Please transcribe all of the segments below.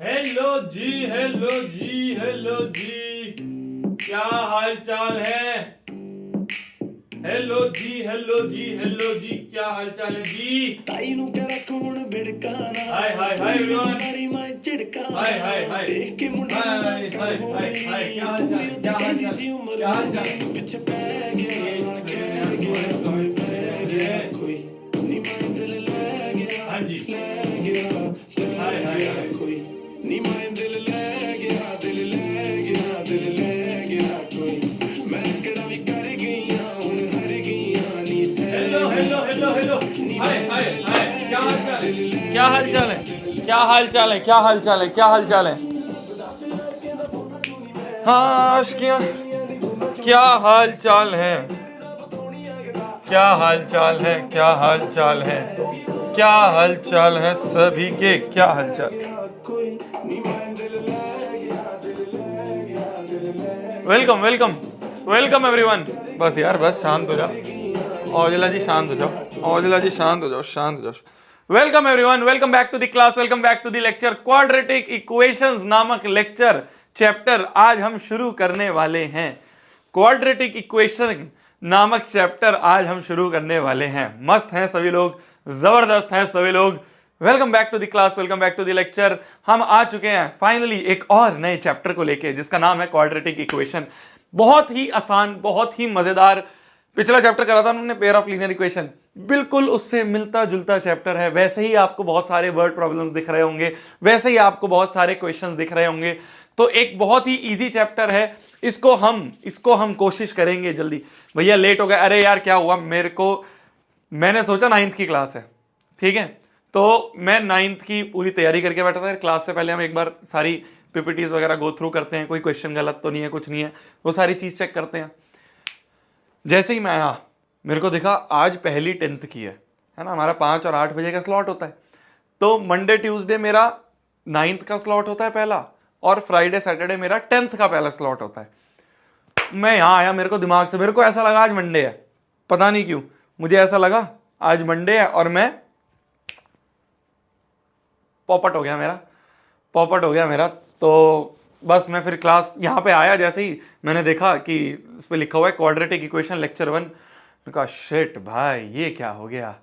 Hello जी hello जी hello जी, क्या हाल चाल है। हेलो जी हेलो जी हेलो जी, क्या हाल चाल है जी। ताई नु करा कौन बिड़काना हाय हाय हाय एवरीवन। मारी मैं चिड़काना हाय हाय हाय देख के मुंडे नु हाय मार कर हाय हो हाय हाय, गई क्या हाल तू चाल भी है, उते क्या हाल कहदी चाल, सी उम्र क्या हाल हो चाल। गई पीछे पै गया एक नाल मिनट कह यार, गया थोड़े कोई थोड़े बह गया कोई नी मैं दिल ले गया हाँ जी। ले गया हाय ले हाय गया हाय। कोई नी मैं दिल ले गया दिल ले गया दिल ले गया कोई मैं केड़ा भी कर गई हुन हर गई नी सह हेलो हेलो गया हेलो कोई हेलो। नी हाय मैं हाय दिल हाय, ले क्या हाल गया चाल है, दिल क्या ले हाल चाल गया है, दिल क्या ले हाल चाल है, क्या हाल चाल है, क्या हाल चाल है। हाँ आशिकियाँ, क्या हाल चाल है, क्या हाल चाल है, क्या हाल चाल है, क्या हाल चाल है सभी के, क्या हाल चाल। Welcome welcome welcome everyone. बस यार बस शांत हो जाओ, औजला जी शांत हो जाओ, औजला जी शांत हो जाओ, शांत हो जाओ। Welcome everyone, welcome back to the class, welcome back to the lecture. Quadratic equations नामक लेक्चर चैप्टर आज हम शुरू करने वाले हैं। क्वाड्रेटिक इक्वेशन नामक चैप्टर आज हम शुरू करने वाले हैं। मस्त हैं सभी लोग, जबरदस्त हैं सभी लोग। Welcome back to the class, welcome back to the lecture. हम आ चुके हैं फाइनली एक और नए चैप्टर को लेके, जिसका नाम है क्वाड्रेटिक इक्वेशन। बहुत ही आसान, बहुत ही मजेदार। पिछला चैप्टर करा था उन्होंने पेयर ऑफ लीनियर इक्वेशन, बिल्कुल उससे मिलता जुलता चैप्टर है। वैसे ही आपको बहुत सारे वर्ड प्रॉब्लम्स दिख रहे होंगे, वैसे ही आपको बहुत सारे क्वेश्चंस दिख रहे होंगे। तो एक बहुत ही इजी चैप्टर है। इसको हम कोशिश करेंगे जल्दी। भैया लेट हो गया, अरे यार क्या हुआ मेरे को, मैंने सोचा नाइन्थ की क्लास है, ठीक है, तो मैं नाइन्थ की पूरी तैयारी करके बैठा था। क्लास से पहले हम एक बार सारी पीपीटीज वगैरह गो थ्रू करते हैं, कोई क्वेश्चन गलत तो नहीं है, कुछ नहीं है, वो सारी चीज चेक करते हैं। जैसे ही मैं आया, मेरे को दिखा आज पहली टेंथ की है ना, हमारा 5 और 8 बजे का स्लॉट होता है। तो मंडे ट्यूसडे मेरा नाइन्थ का स्लॉट होता है पहला, और फ्राइडे सैटरडे मेरा टेंथ का पहला स्लॉट होता है। मैं यहां आया, मेरे को दिमाग से मेरे को ऐसा लगा आज मंडे है, पता नहीं क्यों मुझे ऐसा लगा आज मंडे है, और मैं पॉपट हो गया मेरा, पॉपट हो गया मेरा। तो बस मैं फिर क्लास यहाँ पे आया, जैसे ही मैंने देखा कि इस पे लिखा हुआ है क्वाड्रेटिक इक्वेशन लेक्चर 1, कहा शिट भाई ये क्या हो गया,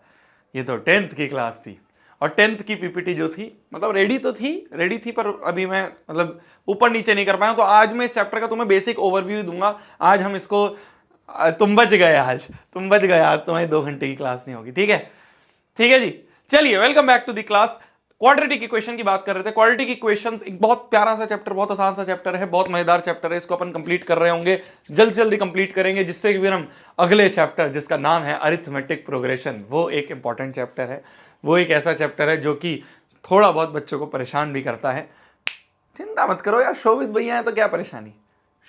ये तो टेंथ की क्लास थी। और टेंथ की पीपीटी जो थी, मतलब रेडी थी, पर अभी मैं मतलब ऊपर नीचे नहीं कर पाया। तो आज मैं इस चैप्टर का तुम्हें बेसिक ओवरव्यू दूंगा। आज हम इसको तुम बच गए, आज तुम बच गए, आज तुम्हारी 2 घंटे की क्लास नहीं होगी, ठीक है, ठीक है जी। चलिए welcome back to the class. Quadratic equation की बात कर रहे थे। क्वाड्रेटिक इक्वेशंस एक बहुत प्यारा सा चैप्टर, बहुत आसान सा चैप्टर है, बहुत मजेदार चैप्टर है। इसको अपन कंप्लीट कर रहे होंगे, जल्द से जल्दी कंप्लीट करेंगे, जिससे कि फिर हम अगले चैप्टर जिसका नाम है अरिथमेटिक प्रोग्रेशन, वो एक इंपॉर्टेंट चैप्टर है। वो एक ऐसा चैप्टर है जो कि थोड़ा बहुत बच्चों को परेशान भी करता है। चिंता मत करो यार, शोभित भैया है तो क्या परेशानी,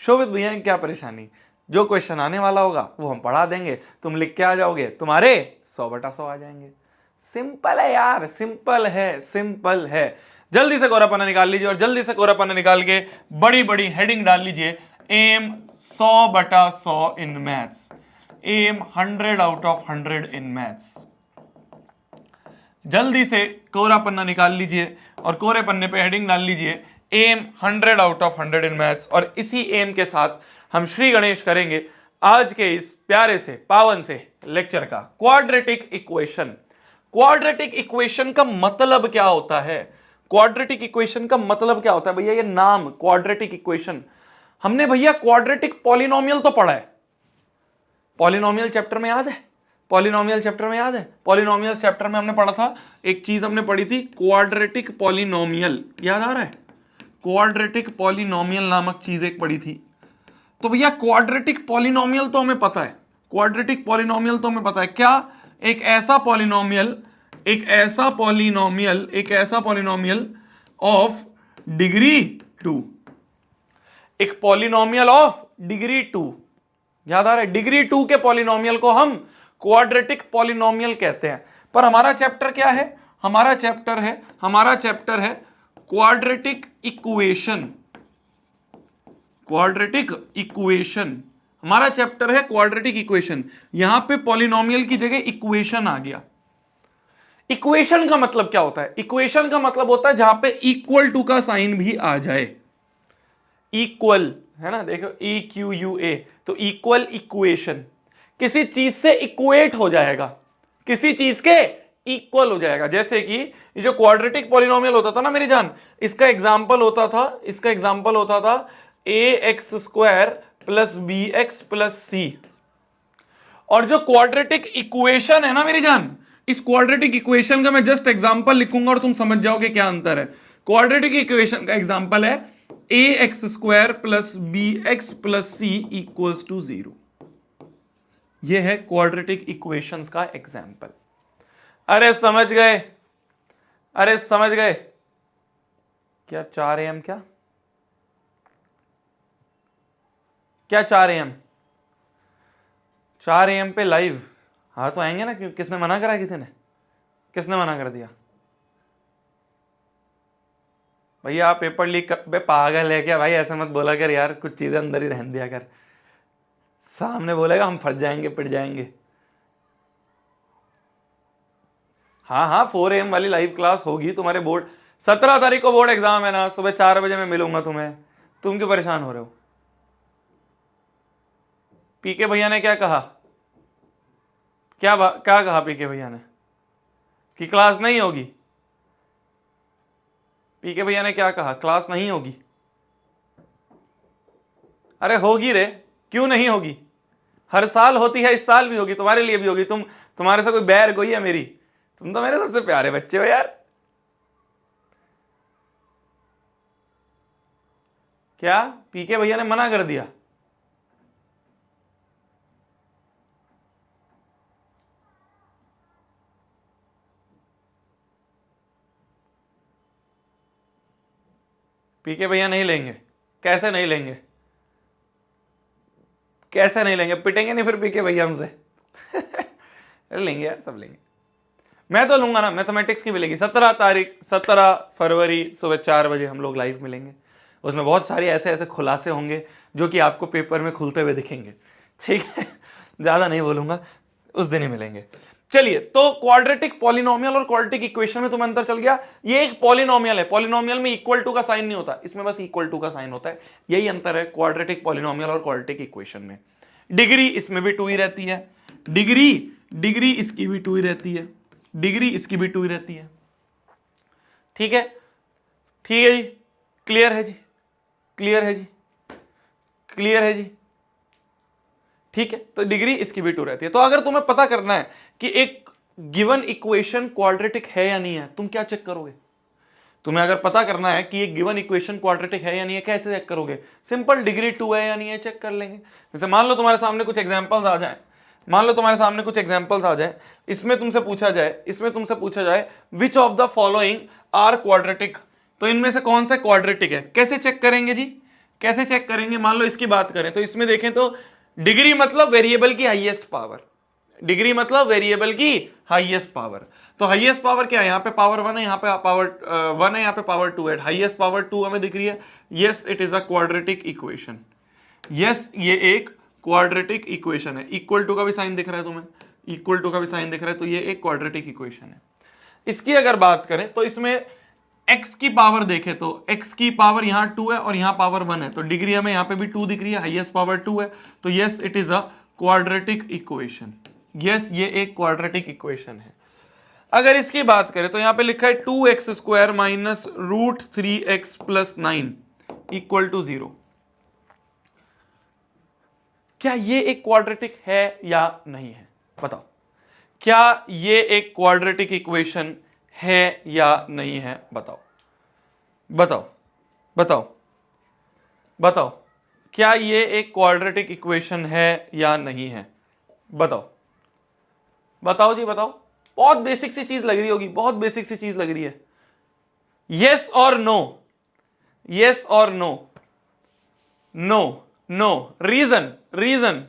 शोभित भैया है क्या परेशानी। जो क्वेश्चन आने वाला होगा वो हम पढ़ा देंगे, तुम लिख के आ जाओगे, तुम्हारे 100/100 आ जाएंगे। सिंपल है यार, सिंपल है, सिंपल है। जल्दी से कोरा पन्ना निकाल लीजिए, और जल्दी से कोरा पन्ना निकाल के बड़ी बड़ी हेडिंग डाल लीजिए। Aim 100/100 in maths, aim 100/100 in maths. जल्दी से कोरा पन्ना निकाल लीजिए और कोरे पन्ने पे हेडिंग डाल लीजिए एम 100/100 इन मैथ्स। और इसी एम के साथ हम श्री गणेश करेंगे आज के इस प्यारे से पावन से लेक्चर का क्वाड्रेटिक इक्वेशन। क्वाड्रेटिक इक्वेशन का मतलब क्या होता है, क्वाड्रेटिक इक्वेशन का मतलब क्या होता है भैया, ये नाम क्वाड्रेटिक इक्वेशन। हमने भैया क्वाड्रेटिक पॉलिनोमियल तो पढ़ा है, पॉलिनोमियल चैप्टर में याद है, पॉलिनोमियल चैप्टर में याद है, पॉलिनोमियल चैप्टर में हमने पढ़ा था, एक चीज हमने पढ़ी थी क्वाड्रेटिक पॉलिनोमियल, याद आ रहा है, क्वाड्रेटिक पॉलिनोमियल नामक चीज एक पढ़ी थी। तो भैया क्वाड्रेटिक पॉलिनोमियल तो हमें पता है, क्वाड्रेटिक पॉलिनोमियल तो हमें पता है क्या, एक ऐसा पॉलिनोमियल, एक ऐसा पॉलिनोमियल ऑफ डिग्री 2, एक पॉलिनोमियल ऑफ डिग्री 2, याद आ रहा है, डिग्री 2 के पॉलिनोमियल को हम क्वाड्रेटिक पॉलिनोमियल कहते हैं। पर हमारा चैप्टर क्या है, हमारा चैप्टर है क्वाड्रेटिक इक्वेशन, क्वाड्रेटिक इक्वेशन, हमारा चैप्टर है क्वाड्रेटिक इक्वेशन। यहां पे पॉलिनोमियल की जगह इक्वेशन आ गया। इक्वेशन का मतलब क्या होता है? इक्वेशन का मतलब होता है जहां पे इक्वल टू का साइन भी आ जाए। इक्वल है ना, देखो EQUA, तो इक्वल इक्वेशन, किसी चीज से इक्वेट हो जाएगा, किसी चीज के इक्वल हो जाएगा। जैसे कि ये जो क्वाड्रेटिक पॉलिनोमियल होता था ना मेरी जान, इसका एग्जांपल होता था AX² plus BX plus C। और जो क्वाड्रेटिक इक्वेशन है ना मेरी जान, इस क्वाड्रेटिक इक्वेशन का मैं जस्ट एग्जांपल लिखूंगा और तुम समझ जाओगे क्या अंतर है। क्वाड्रेटिक इक्वेशन का एग्जांपल है AX² plus BX plus C equals to 0। यह है क्वाड्रेटिक इक्वेशंस का एग्जांपल। अरे समझ गए, अरे समझ गए क्या? 4 AM क्या 4 AM? 4 AM पे लाइव? हाँ तो आएंगे ना, क्यों? किसने मना करा? किसने मना कर दिया? भैया आप पेपर लीक कर, बे पागल है क्या भाई? ऐसा मत बोला कर यार, कुछ चीजें अंदर ही रहने दिया कर, सामने बोलेगा हम फंस जाएंगे, पिट जाएंगे। हाँ हाँ 4 AM वाली लाइव क्लास होगी तुम्हारे बोर्ड, 17 तारीख को बोर्ड एग्जाम है ना, सुबह 4 बजे मैं मिलूंगा तुम्हें। तुम क्यों परेशान हो रहे हो? पीके भैया ने क्या कहा? क्या कहा पीके भैया ने? कि क्लास नहीं होगी? पीके भैया ने क्या कहा? क्लास नहीं होगी? अरे होगी रे, क्यों नहीं होगी? हर साल होती है, इस साल भी होगी, तुम्हारे लिए भी होगी। तुम्हारे से कोई बैर कोई है मेरी? तुम तो मेरे सबसे प्यारे बच्चे हो यार। क्या पीके भैया ने मना कर दिया? पीके भैया नहीं लेंगे? कैसे नहीं लेंगे? कैसे नहीं लेंगे? पिटेंगे नहीं फिर पीके भैया हमसे? लेंगे यार, सब लेंगे। मैं तो लूंगा ना, मैथमेटिक्स की मिलेगी 17 फरवरी सुबह 4 बजे हम लोग लाइव मिलेंगे। उसमें बहुत सारे ऐसे ऐसे खुलासे होंगे जो कि आपको पेपर में खुलते हुए दिखेंगे, ठीक है? ज्यादा नहीं बोलूंगा, उस दिन ही मिलेंगे। चलिए, तो क्वाड्रेटिक पॉलिनोमियल और क्वाड्रेटिक इक्वेशन में तुम्हें अंतर चल गया। ये एक पॉलिनोमियल है, पॉलिनोमियल में इक्वल टू का साइन नहीं होता, इसमें बस इक्वल टू का साइन होता है। यही अंतर है क्वाड्रेटिक पॉलिनोमियल और क्वाड्रेटिक इक्वेशन में। डिग्री इसमें भी 2 ही रहती है, डिग्री इसकी भी 2 ही रहती है, डिग्री इसकी भी 2 ही रहती है। ठीक है, ठीक है जी, क्लियर है जी, क्लियर है जी, क्लियर है जी। ठीक है, तो डिग्री इसकी भी 2 रहती है। तो अगर तुम्हें पता करना है कि एक गिवन इक्वेशन क्वाड्रेटिक है या नहीं है, तुम क्या चेक करोगे? तुम्हें अगर पता करना है कि एक गिवन इक्वेशन क्वाड्रेटिक है या नहीं है, कैसे चेक करोगे? सिंपल, डिग्री 2 है या नहीं है चेक कर लेंगे। जैसे मान लो तुम्हारे सामने कुछ एग्जांपल्स आ जाए, इसमें तुमसे पूछा जाए which of the following are quadratic, तो इनमें से कौन सा क्वाड्रेटिक है? कैसे चेक करेंगे जी? कैसे चेक करेंगे? मान लो इसकी बात करें तो इसमें देखें तो डिग्री मतलब वेरिएबल की हाईएस्ट पावर, डिग्री मतलब वेरिएबल की हाईएस्ट पावर। तो हाईएस्ट पावर क्या है? यहाँ पे पावर 1 है, यहाँ पे पावर 1 है, यहाँ पे पावर 2 है, हाईएस्ट पावर 2 हमें दिख रही है। Yes, it is a quadratic equation. Yes, ये एक क्वाड्रेटिक इक्वेशन है। इक्वल टू का भी साइन दिख रहा है तुम्हें, इक्वल टू का भी साइन दिख रहा है, तो ये एक क्वाड्रेटिक इक्वेशन है। इसकी अगर बात करें तो इसमें x की पावर देखें तो x की पावर यहां 2 है और यहां पावर 1 है, तो डिग्री हमें यहां पे भी 2 दिख रही है, हाईएस्ट पावर 2 है, तो yes it is a quadratic equation. Yes, ये एक क्वाड्रेटिक इक्वेशन है। अगर इसकी बात करें तो यहां पे लिखा है 2x² minus root 3x plus 9 equal to 0। क्या ये एक क्वाड्रेटिक है या नहीं है? बताओ, क्या ये एक क्वाड्रेटिक इक्वेशन है या नहीं है? बताओ बताओ बताओ बताओ, क्या ये एक क्वाड्रेटिक इक्वेशन है या नहीं है? बताओ बताओ जी, बताओ। बहुत बेसिक सी चीज लग रही होगी, बहुत बेसिक सी चीज लग रही है। यस और नो, यस और no, no no. Reason, reason,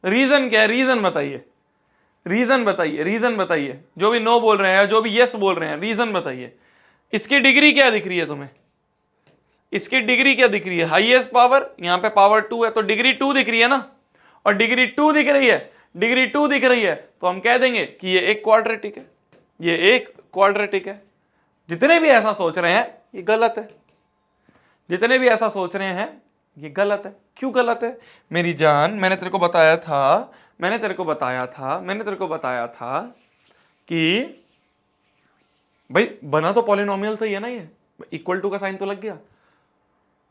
reason क्या है? रीजन बताइए, रीजन बताइए, रीजन बताइए। जो भी नो बोल रहे हैं, जो भी यस बोल रहे हैं, रीजन बताइए। इसकी डिग्री क्या दिख रही है तुम्हें? इसकी डिग्री क्या दिख रही है? हाईएस्ट पावर, यहां पे पावर 2 है, तो डिग्री 2 दिख रही है ना, और डिग्री 2 दिख रही है, डिग्री 2 दिख रही है, तो हम कह देंगे कि ये एक क्वाड्रेटिक है। ये एक क्वाड्रेटिक है। जितने भी ऐसा सोच रहे हैं ये गलत है, जितने भी ऐसा सोच रहे हैं ये गलत है। क्यों गलत है मेरी जान? मैंने तेरे को बताया था कि भाई बना तो पॉलिनोमियल से ही है ना, ये इक्वल टू का साइन तो लग गया।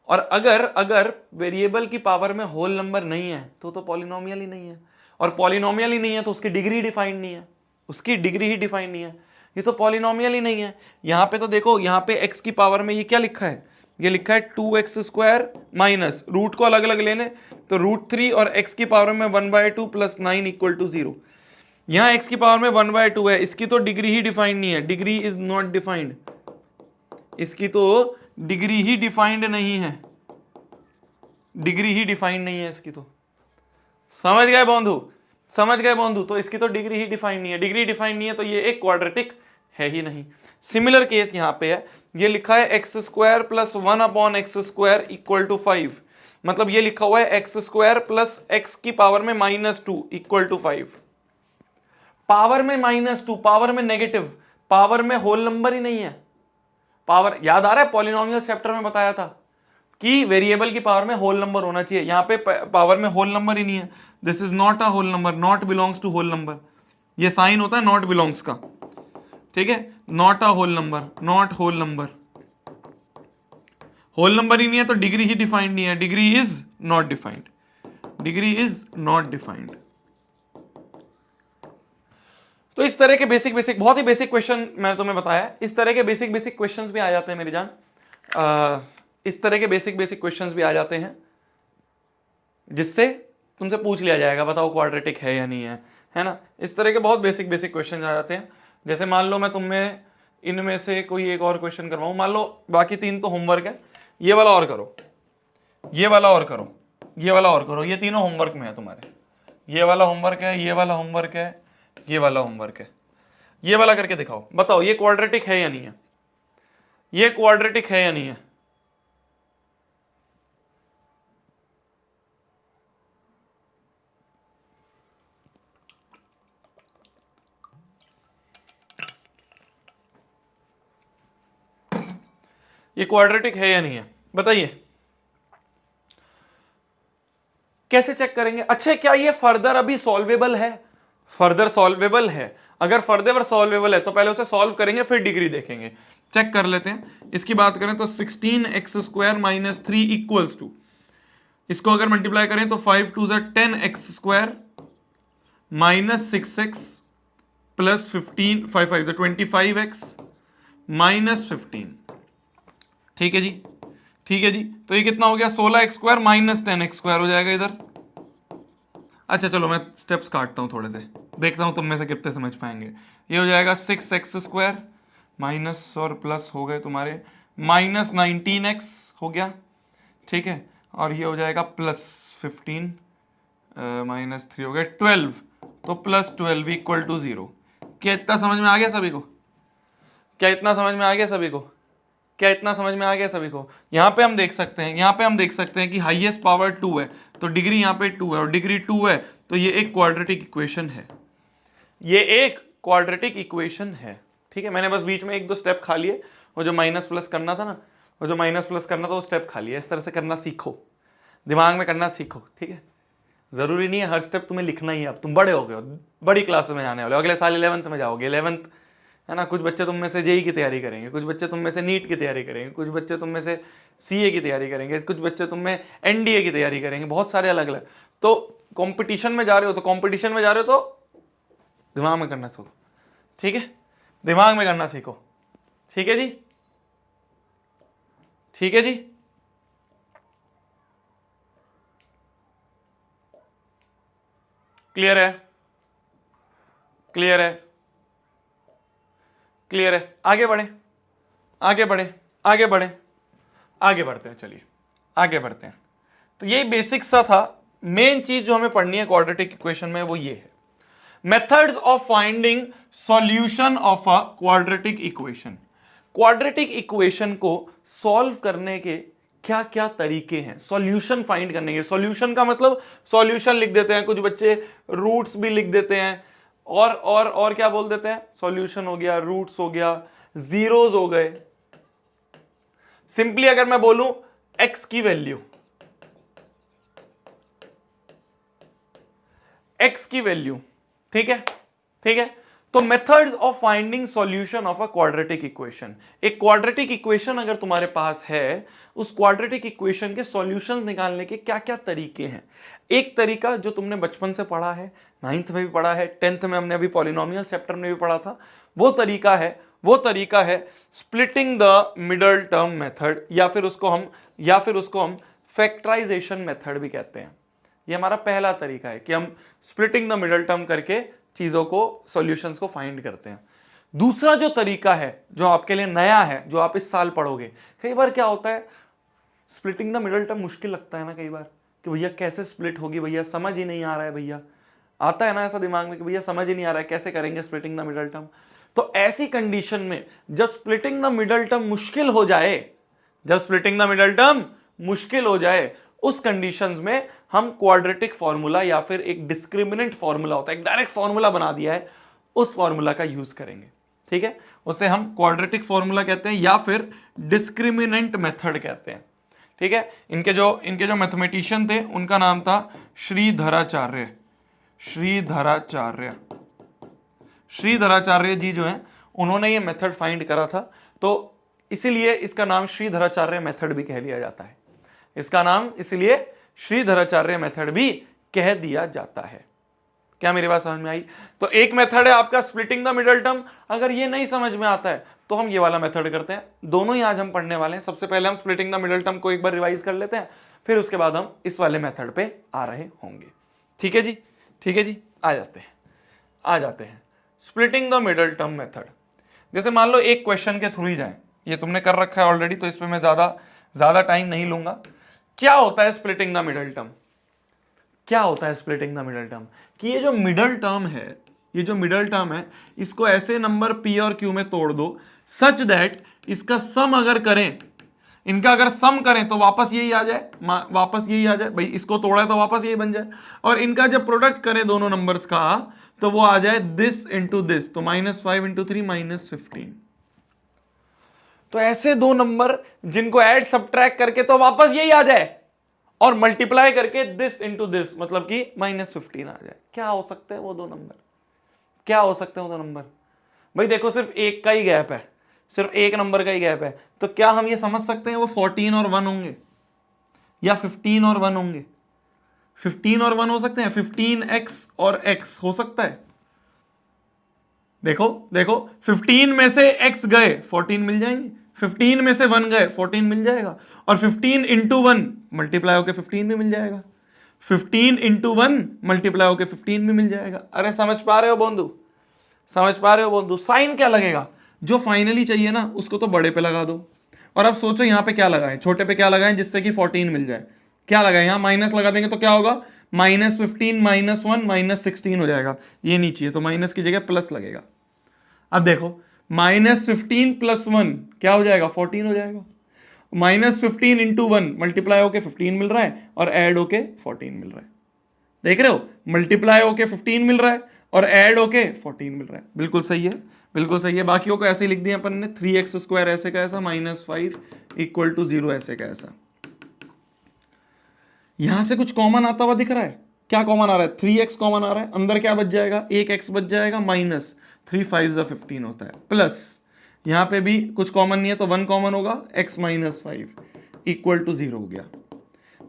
और अगर वेरिएबल की पावर में होल नंबर नहीं है तो पॉलिनोमियल ही नहीं है, और पॉलिनोमियल ही नहीं है तो उसकी डिग्री डिफाइंड नहीं है, उसकी डिग्री ही डिफाइंड नहीं है, ये तो पॉलिनोमियल ही नहीं है। यहां पे तो देखो, यहां पे x की पावर में ये क्या लिखा है, ये लिखा है 2x² माइनस रूट को अलग अलग लेने तो √3 और x की पावर में 1/2 प्लस 9 इक्वल टू 0। यहां x की पावर में 1/2 है, इसकी तो डिग्री ही डिफाइंड नहीं है, डिग्री इज नॉट डिफाइंड, इसकी तो डिग्री ही डिफाइंड नहीं है, डिग्री ही डिफाइंड नहीं है इसकी तो। समझ गए बंधु? समझ गए बंधु? तो इसकी तो डिग्री ही डिफाइंड नहीं है, डिग्री डिफाइंड नहीं है तो ये एक क्वाड्रेटिक है ही नहीं। सिमिलर केस यहां पे है, ये लिखा है x² plus 1/x² equal to 5, मतलब ये लिखा हुआ है x² प्लस x की पावर में -2 इक्वल टू 5। पावर में -2, पावर में नेगेटिव, पावर में होल नंबर ही नहीं है। पावर याद आ रहा है, पॉलिनोमियल चैप्टर में बताया था कि वेरिएबल की पावर में होल नंबर होना चाहिए, यहां पे पावर में होल नंबर ही नहीं है। This is not a whole number, not belongs to whole number, ये साइन होता है नॉट बिलोंग्स का, ठीक है, not a whole number, not whole number, whole number ही नहीं है तो डिग्री ही डिफाइंड नहीं है, degree is not defined, degree is not defined. तो इस तरह के बेसिक बहुत ही बेसिक क्वेश्चन मैंने तुम्हें बताया, इस तरह के बेसिक क्वेश्चंस भी आ जाते हैं मेरी जान, इस तरह के बेसिक क्वेश्चंस भी आ जाते हैं जिससे तुमसे पूछ लिया जाएगा बताओ क्वाड्रेटिक है या नहीं है ना। इस तरह के बहुत बेसिक क्वेश्चन आ जाते हैं। जैसे मान लो मैं तुम्हें इनमें से कोई एक और क्वेश्चन करवाऊं, मान लो बाकी 3 तो होमवर्क है, ये वाला और करो, ये वाला और करो, ये वाला और करो, ये तीनों होमवर्क में है तुम्हारे, ये वाला होमवर्क है, ये वाला होमवर्क है, ये वाला होमवर्क है, ये वाला करके दिखाओ, बताओ ये क्वाड्रेटिक है या नहीं है, ये क्वाड्रेटिक है या नहीं है। ये क्वाड्रेटिक है या नहीं है बताइए। कैसे चेक करेंगे? अच्छा क्या ये फर्दर अभी सॉल्वेबल है? फर्दर सॉल्वेबल है, अगर फर्दर सॉल्वेबल है तो पहले उसे सॉल्व करेंगे फिर डिग्री देखेंगे। चेक कर लेते हैं। इसकी बात करें तो 16x² माइनस 3 इक्वल्स टू, इसको अगर मल्टीप्लाई करें तो 5 2 10x² minus 6x plus 15 5 5 25x minus 15। ठीक है जी, ठीक है जी, तो ये कितना हो गया 16x² माइनस 10x² हो जाएगा इधर। अच्छा चलो मैं स्टेप्स काटता हूं थोड़े से, देखता हूं तुम में से कितने समझ पाएंगे। ये हो जाएगा 6x² माइनस और प्लस हो गए तुम्हारे माइनस 19x हो गया, ठीक है, और ये हो जाएगा प्लस 15 माइनस 3 हो गया 12, तो प्लस 12 इक्वल टू 0। क्या इतना समझ में आ गया सभी को? क्या इतना समझ में आ गया सभी को? क्या इतना समझ में आ गया सभी को? यहां पे हम देख सकते हैं, यहां पे हम देख सकते हैं कि हाईएस्ट पावर 2 है तो डिग्री यहां पे 2 है, और डिग्री 2 है तो ये एक क्वाड्रेटिक इक्वेशन है, ये एक क्वाड्रेटिक इक्वेशन है। ठीक है, मैंने बस बीच में 1-2 स्टेप खा लिए, वो जो माइनस प्लस करना था ना, वो जो माइनस प्लस करना था वो स्टेप खा लिया। इस तरह से करना सीखो, दिमाग में करना सीखो, ठीक है। जरूरी नहीं है हर स्टेप तुम्हें लिखना ही है, अब तुम बड़े हो गए हो, बड़ी क्लास में जाने वाले हो, अगले साल 11th में जाओगे, 11th है ना। कुछ बच्चे तुम में से जेई की तैयारी करेंगे, कुछ बच्चे तुम में से नीट की तैयारी करेंगे, कुछ बच्चे तुम में से सीए की तैयारी करेंगे, कुछ बच्चे तुम में एनडीए की तैयारी करेंगे, बहुत सारे अलग अलग। तो कंपटीशन में जा रहे हो तो कंपटीशन में जा रहे हो तो दिमाग में करना सीखो, ठीक है, दिमाग में करना सीखो, ठीक है जी, ठीक है जी। क्लियर है? क्लियर है? क्लियर है? आगे बढ़े, आगे बढ़े, आगे बढ़े, आगे बढ़ते हैं, चलिए आगे बढ़ते हैं। तो ये बेसिक सा था। मेन चीज जो हमें पढ़नी है क्वाड्रेटिक इक्वेशन में वो ये है, methods of finding solution of a quadratic equation. Quadratic equation को सॉल्व करने के क्या क्या तरीके हैं, सॉल्यूशन फाइंड करने के। सॉल्यूशन का मतलब सॉल्यूशन लिख देते हैं कुछ बच्चे, रूट्स भी लिख देते हैं, और क्या बोल देते हैं, सॉल्यूशन हो गया, रूट्स हो गया, जीरोस हो गए। सिंपली अगर मैं बोलूं x की वैल्यू, x की वैल्यू, ठीक है, ठीक है। तो methods of finding solution of a quadratic equation, एक क्वाड्रेटिक इक्वेशन अगर तुम्हारे पास है, उस क्वाड्रेटिक इक्वेशन के सॉल्यूशंस निकालने के क्या क्या तरीके हैं। एक तरीका जो तुमने बचपन से पढ़ा है, 9th में भी पढ़ा है, 10th में हमने अभी पॉलिनोमियल चैप्टर में भी पढ़ा था, वो तरीका है splitting the middle term method, या फिर उसको हम फैक्टराइजेशन मेथड भी कहते हैं। ये हमारा पहला तरीका है कि हम स्प्लिटिंग द मिडल टर्म करके चीजों को, सॉल्यूशंस को फाइंड करते हैं। दूसरा जो तरीका है जो आपके लिए नया है, जो आप इस साल पढ़ोगे, कई बार क्या होता है, स्प्लिटिंग द मिडल टर्म मुश्किल लगता है ना कई बार, कि भैया कैसे स्प्लिट होगी, भैया समझ ही नहीं आ रहा है, भैया आता है ना ऐसा दिमाग में कि भैया समझ ही नहीं आ रहा है कैसे करेंगे स्प्लिटिंग द मिडल टर्म। तो ऐसी कंडीशन में जब स्प्लिटिंग द मिडल टर्म मुश्किल हो जाए, उस कंडीशंस में हम क्वाड्रेटिक फॉर्मूला या फिर एक डिस्क्रिमिनेंट फॉर्मूला होता है, एक डायरेक्ट फॉर्मूला बना दिया है, उस फॉर्मूला का यूज करेंगे, ठीक है। उसे हम क्वाड्रेटिक फॉर्मूला कहते हैं या फिर डिस्क्रिमिनेंट मेथड कहते हैं, ठीक है। इनके जो मैथमेटिशियन थे उनका नाम था श्रीधराचार्य जी जो हैं, उन्होंने ये मेथड फाइंड करा था, तो इसीलिए इसका नाम श्रीधराचार्य मेथड भी कह लिया जाता है, इसका नाम इसलिए श्रीधराचार्य मेथड भी कह दिया जाता है। क्या मेरी बात समझ में आई? तो एक मेथड है आपका स्प्लिटिंग द मिडल टर्म, अगर ये नहीं समझ में आता है तो हम ये वाला मेथड करते हैं। दोनों ही आज हम पढ़ने वाले हैं। सबसे पहले हम स्प्लिटिंग द मिडल टर्म को एक बार रिवाइज कर लेते हैं, फिर उसके बाद हम इस वाले मेथड पे आ रहे होंगे, ठीक है जी, ठीक है जी। आ जाते हैं splitting the middle term method. जैसे मान लो एक क्वेश्चन के थ्रू ही जाए, ये तुमने कर रखा है ऑलरेडी, तो इस पे मैं ज्यादा टाइम नहीं लूंगा। क्या होता है स्प्लिटिंग द मिडल टर्म? क्या होता है स्प्लिटिंग द मिडल टर्म? कि ये जो मिडल टर्म है, इसको ऐसे नंबर p और q में तोड़ दो सच दैट इसका सम अगर करें, इनका अगर सम करें तो वापस यही आ जाए, भाई इसको तोड़ा है तो वापस यही बन जाए, और इनका जब प्रोडक्ट करें दोनों नंबर्स का तो वो आ जाए दिस इंटू दिस, तो -5 इंटू 3 -15। तो ऐसे दो नंबर जिनको ऐड सब्ट्रैक्ट करके तो वापस यही आ जाए, और मल्टीप्लाई करके दिस इंटू दिस मतलब कि -15 आ जाए। क्या हो सकते हैं वो दो नंबर? भाई देखो सिर्फ एक का ही गैप है, सिर्फ एक नंबर का ही गैप है, तो क्या हम ये समझ सकते हैं वो 14 और 1 होंगे या 15 और 1 होंगे? 15 और 1 हो सकते हैं, 15x और x हो सकता है। देखो 15 में से x गए 14 मिल जाएंगे, 15 में से 1 गए 14 मिल जाएगा, और 15 इंटू 1 मल्टीप्लाई होकर 15 भी मिल जाएगा, 15 इंटू 1 मल्टीप्लाई होकर 15 भी मिल जाएगा। अरे समझ पा रहे हो बंधु? साइन क्या लगेगा? जो फाइनली चाहिए ना उसको तो बड़े पे लगा दो, और अब सोचो यहाँ पे क्या लगाएं, छोटे पे क्या लगाएं जिससे कि 14 मिल जाए। क्या लगाएं? यहाँ माइनस लगा देंगे तो क्या होगा, -15 -1 -16 हो जाएगा। ये नहीं चाहिए तो माइनस की जगह प्लस लगेगा। अब देखो -15 + 1 क्या हो जाएगा, 14 हो जाएगा। -15 इंटू 1 मल्टीप्लाई होके 15 मिल रहा है और ऐड होके 14 मिल रहा है। देख रहे हो, मल्टीप्लाई होके 15 मिल रहा है और ऐड होके 14 मिल रहा है। बिल्कुल सही है। बाकियों को ऐसे ही लिख दिया अपन ने, 3x² ऐसे का ऐसा, -5 = 0 ऐसे का ऐसा। यहां से कुछ कॉमन आता हुआ दिख रहा है? क्या कॉमन आ रहा है? 3x कॉमन आ रहा है। अंदर क्या बच जाएगा, एक x बच जाएगा, माइनस 3 5 15 होता है, प्लस यहां पे भी कुछ कॉमन नहीं है तो 1 कॉमन होगा, x - 5 = 0 हो गया।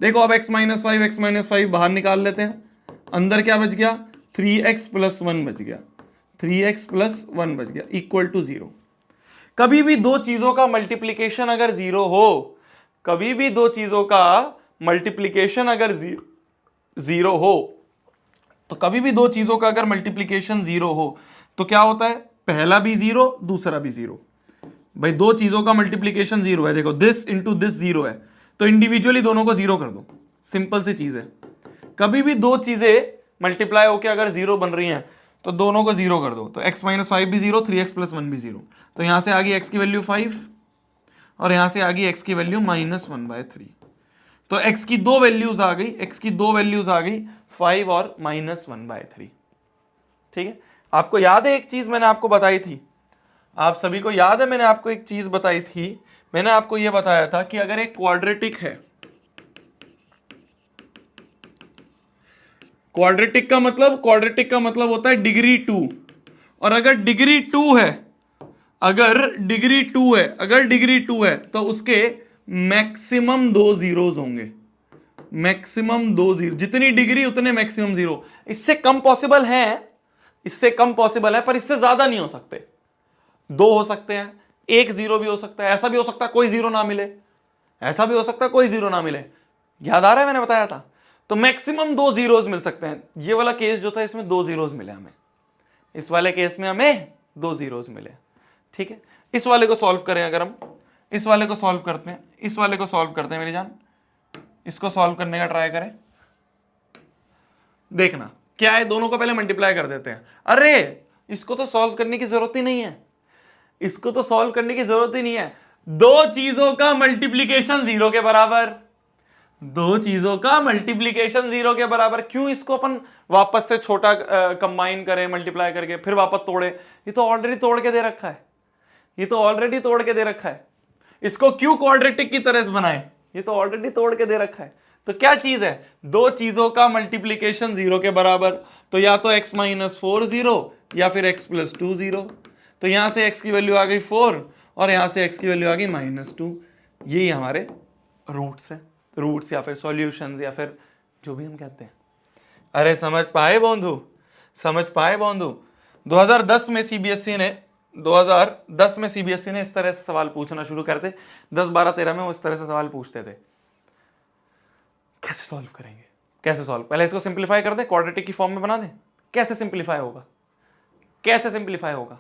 देखो अब x - 5 बाहर निकाल लेते हैं। अंदर क्या बच गया, 3x + 1 बच गया, = 0। कभी भी दो चीजों का मल्टीप्लीकेशन अगर 0 हो, तो क्या होता है, पहला भी 0 दूसरा भी 0। भाई दो चीजों का मल्टीप्लीकेशन 0 है, देखो दिस इंटू दिस 0 है, तो इंडिविजुअली दोनों को 0 कर दो, सिंपल सी चीज है। कभी भी दो चीजें मल्टीप्लाई होकर अगर 0 बन रही हैं तो दोनों को 0 कर दो, तो x - 5 भी 0, 3x + 1 भी 0। तो यहां से आ गई x की वैल्यू 5 और यहां से आ गई x की वैल्यू -1/3। तो x की दो वैल्यूज आ गई, 5 और -1/3। ठीक है, आपको याद है एक चीज मैंने आपको बताई थी, आप सभी को याद है मैंने आपको एक चीज बताई थी, मैंने आपको यह बताया था कि अगर एक क्वाड्रेटिक है, क्वाड्रेटिक का मतलब होता है डिग्री 2, और अगर डिग्री 2 है, अगर डिग्री 2 है तो उसके मैक्सिमम 2 जीरोस होंगे, मैक्सिमम 2 जीरो, जितनी डिग्री उतने मैक्सिमम जीरो। इससे कम पॉसिबल है, पर इससे ज्यादा नहीं हो सकते। 2 हो सकते हैं, 1 जीरो भी हो सकता है, ऐसा भी हो सकता है कोई जीरो ना मिले, ऐसा भी हो सकता है कोई जीरो ना मिले। याद आ रहा है मैंने बताया था। तो मैक्सिमम 2 जीरोस मिल सकते हैं। ये वाला केस जो था इसमें 2 जीरोस मिले हमें, इस वाले केस में हमें 2 जीरोस मिले। ठीक है, इस वाले को सॉल्व करें, अगर हम इस वाले को सॉल्व करते हैं, इस वाले को सॉल्व करते हैं मेरी जान, इसको सॉल्व करने का ट्राई करें, देखना क्या है। दोनों को पहले मल्टीप्लाई कर देते हैं। अरे इसको तो सॉल्व करने की जरूरत ही नहीं है, इसको तो सॉल्व करने की जरूरत ही नहीं है। दो चीजों का मल्टीप्लीकेशन जीरो के बराबर, दो चीजों का मल्टीप्लीकेशन जीरो के बराबर। क्यों इसको अपन वापस से छोटा कंबाइन करें मल्टीप्लाई करके फिर वापस तोड़े, ये तो ऑलरेडी तोड़ के दे रखा है, ये तो ऑलरेडी तोड़ के दे रखा है। इसको क्यों क्वाड्रेटिक की तरह से बनाए, ये तो ऑलरेडी तोड़ के दे रखा है। तो क्या चीज है, दो चीजों का मल्टीप्लीकेशन जीरो के बराबर, तो या तो x माइनस 4 जीरो या फिर x प्लस 2 जीरो। तो यहां से x की वैल्यू आ गई 4 और यहां से x की वैल्यू आ गई -2। यही हमारे रूट्स है, रूट्स या फिर सॉल्यूशंस या फिर जो भी हम कहते हैं। अरे समझ पाए बंधु, समझ पाए बंधु। 2010 में सीबीएसई ने 2010 में सीबीएसई ने इस तरह से सवाल पूछना शुरू करते, 10 12 13 में वो इस तरह से सवाल पूछते थे। कैसे सॉल्व करेंगे, कैसे सॉल्व, पहले इसको सिंपलीफाई कर दें, क्वाड्रेटिक की फॉर्म में बना दें। कैसे सिंपलीफाई होगा, कैसे सिंपलीफाई होगा,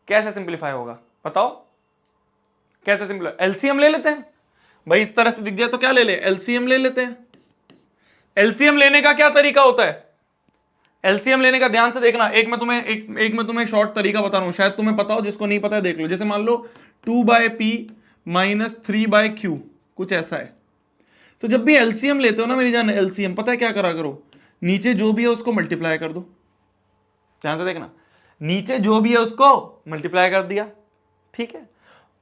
कैसे सिंपलीफाई होगा बताओ, कैसे सिंपलीफाई। एलसीएम ले लेते हैं भाई, इस तरह से दिख जाए तो क्या ले ले, एलसीएम ले लेते हैं। एलसीएम लेने का क्या तरीका होता है, एलसीएम लेने का ध्यान से देखना। एक मैं तुम्हें शॉर्ट तरीका बता रहा हूं, शायद तुम्हें पता हो, जिसको नहीं पता है देख लो। जैसे मान लो 2/p माइनस 3/q, कुछ ऐसा है। तो जब भी एलसीएम लेते हो ना मेरी जान, एलसीएम पता है क्या करा करो, नीचे जो भी है उसको मल्टीप्लाई कर दो। ध्यान से देखना, नीचे जो भी है उसको मल्टीप्लाई कर दिया, ठीक है।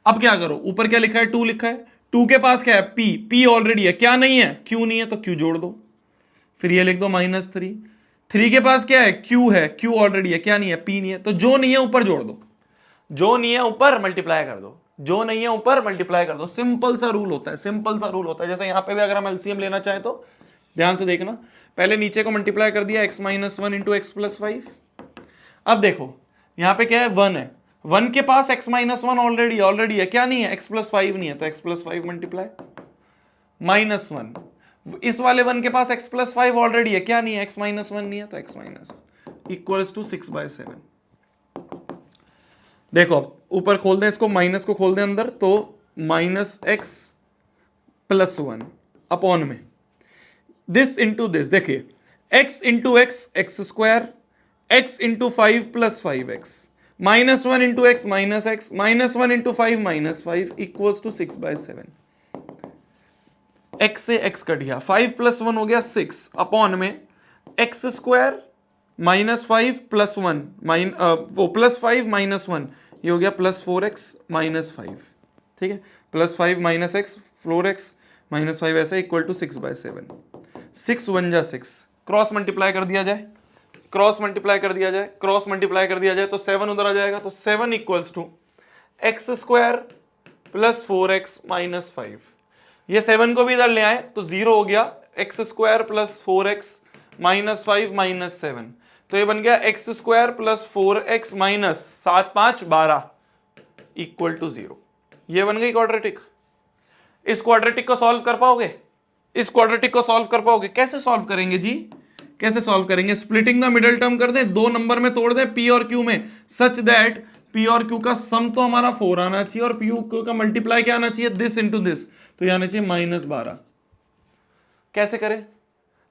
अब क्या करो, ऊपर क्या लिखा है, 2 लिखा है, 2 के पास क्या है, p ऑलरेडी है, क्या नहीं है, q नहीं है, तो q जोड़ दो। फिर ये लिख दो -3, 3 के पास क्या है, q है, q ऑलरेडी है, क्या नहीं है, p नहीं है, तो जो नहीं है ऊपर जोड़ दो, जो नहीं है ऊपर मल्टीप्लाई कर दो, जो नहीं है ऊपर मल्टीप्लाई कर दो। सिंपल सा रूल होता है, सिंपल सा रूल होता है। जैसे यहां पे भी अगर हम एलसीएम लेना चाहें तो ध्यान से देखना, पहले नीचे को मल्टीप्लाई कर दिया, x minus 1 into x plus 5। अब देखो यहां पे क्या है, 1 है, 1 के पास x माइनस 1 ऑलरेडी है, क्या नहीं है, x प्लस 5 नहीं है, तो x प्लस 5 मल्टीप्लाई -1। इस वाले 1 के पास x प्लस 5 ऑलरेडी है, क्या नहीं है, x माइनस 1 नहीं है, तो x माइनस इक्वल्स टू 6/7। देखो ऊपर खोल दें इसको, माइनस को खोल दें अंदर, तो -x प्लस 1 अपॉन में दिस इंटू दिस। देखिए x into x x square, x into 5 plus 5x, -1 into x -x, -1 into 5 -5 equals to 6/7। x से x कट गया, 5 प्लस 1 हो गया 6 अपॉन में एक्स स्क्वायर -5 प्लस 1 वो प्लस 5 -1, ये हो गया +4x -5, ठीक है, +5 -x 4x -5 ऐसे इक्वल टू 6/7। 6 1 जा 6, क्रॉस मल्टीप्लाई कर दिया जाए, क्रॉस मल्टीप्लाई कर दिया जाए, क्रॉस मल्टीप्लाई कर दिया जाए तो 7 उधर आ जाएगा, तो 7 equals to x square plus 4x -5। ये 7 को भी इधर ले आए तो 0 हो गया, एक्स स्क्वायर प्लस 4x -5 -7, तो ये बन गया x square plus 4x minus 7 5 12 equal to 0। ये बन गई क्वाड्रेटिक। इस क्वाड्रेटिक को सॉल्व कर पाओगे, इस क्वाड्रेटिक को सॉल्व कर पाओगे? कैसे सॉल्व करेंगे जी, कैसे सॉल्व करेंगे? स्प्लिटिंग द मिडिल टर्म कर दें, 2 नंबर में तोड़ दें p और q में, सच दैट p और q का सम तो हमारा 4 आना चाहिए और p और q का मल्टीप्लाई क्या आना चाहिए, दिस इंटू दिस, तो ये आना चाहिए -12। कैसे करें?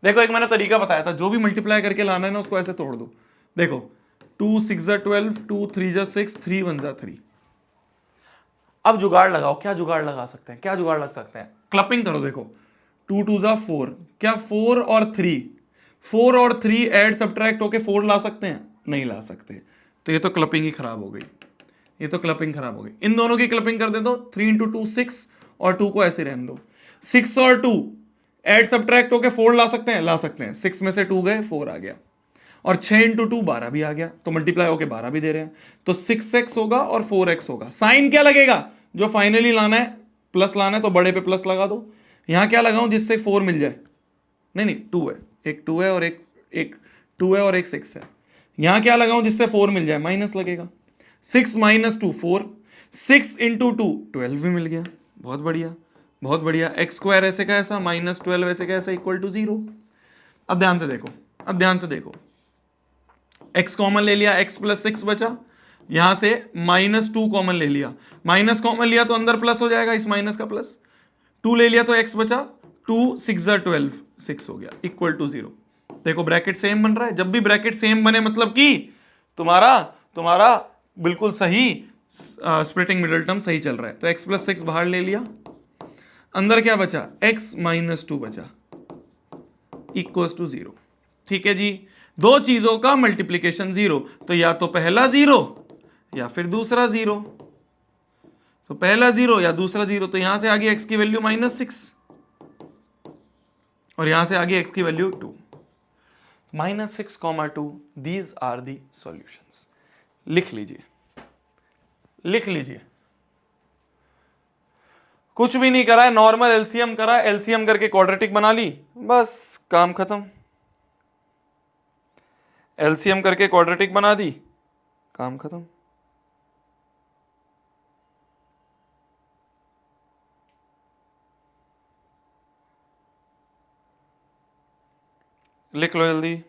देखो एक मैंने तरीका बताया था, जो भी मल्टीप्लाई करके लाना है ना उसको ऐसे तोड़ दो। देखो 2 6 जा 12, 2 3 जा 6, 3 1 जा 3। अब जुगाड़ लगाओ, क्या जुगाड़ लगा सकते हैं, क्या जुगाड़ लग सकते हैं? क्लपिंग करो, देखो 2 2 जा 4, क्या 4 और 3 ऐड सब्ट्रैक्ट होके 4 ला सकते हैं? नहीं ला सकते, तो ये तो क्लपिंग ही खराब हो गई, ये तो क्लपिंग खराब हो गई। इन दोनों की क्लपिंग कर दे दो, 3 इंटू 2 6 और 2 को ऐसे रहने दो। 6 और 2 एड सब्ट्रैक्ट होके 4 ला सकते हैं, ला सकते हैं। 6 में से 2 गए 4 आ गया, और 6 इंटू 2 12 भी आ गया, तो मल्टीप्लाई होके 12 भी दे रहे हैं, तो 6x होगा और 4x होगा। साइन क्या लगेगा, जो फाइनली लाना है प्लस लाना है, तो बड़े पे प्लस लगा दो। यहां क्या लगाऊं जिससे 4 मिल जाए, नहीं 2 है, एक 2 है और एक 2 है और एक 6 है। यहां क्या लगाऊं जिससे 4 मिल जाए, माइनस लगेगा। 6 माइनस 2 4, 6 इंटू 2 12 भी मिल गया, बहुत बढ़िया बहुत बढ़िया। एक्स स्क्वायर ऐसे का ऐसा माइनस 12 ऐसे का ऐसा इक्वल टू 0। अब ध्यान से देखो, अब ध्यान से देखो, x कॉमन ले लिया, x प्लस 6 बचा, यहां से माइनस 2 कॉमन ले लिया, माइनस कॉमन लिया तो अंदर प्लस हो जाएगा, इस माइनस का प्लस, 2 ले लिया तो x बचा, 2 6 12 6 हो गया इक्वल टू 0। देखो ब्रैकेट सेम बन रहा है, जब भी ब्रैकेट सेम बने मतलब कि तुम्हारा तुम्हारा बिल्कुल सही स्प्लिटिंग मिडल टर्म सही चल रहा है। तो x प्लस 6 बाहर ले लिया, अंदर क्या बचा, x माइनस 2 बचा इक्वल्स टू 0। ठीक है जी, दो चीजों का मल्टीप्लीकेशन 0, तो या तो पहला 0 या फिर दूसरा 0, तो पहला 0 या दूसरा 0। तो यहां से आ गई x की वैल्यू -6 और यहां से आ गई x की value 2, -6, 2, these are the solutions. लिख लीजिए, लिख लीजिए, कुछ भी नहीं करा है, नॉर्मल एलसीएम करा, एलसीएम करके क्वाड्रेटिक बना ली, बस काम खत्म। एलसीएम करके क्वाड्रेटिक बना दी, काम खत्म। लिख लो जल्दी।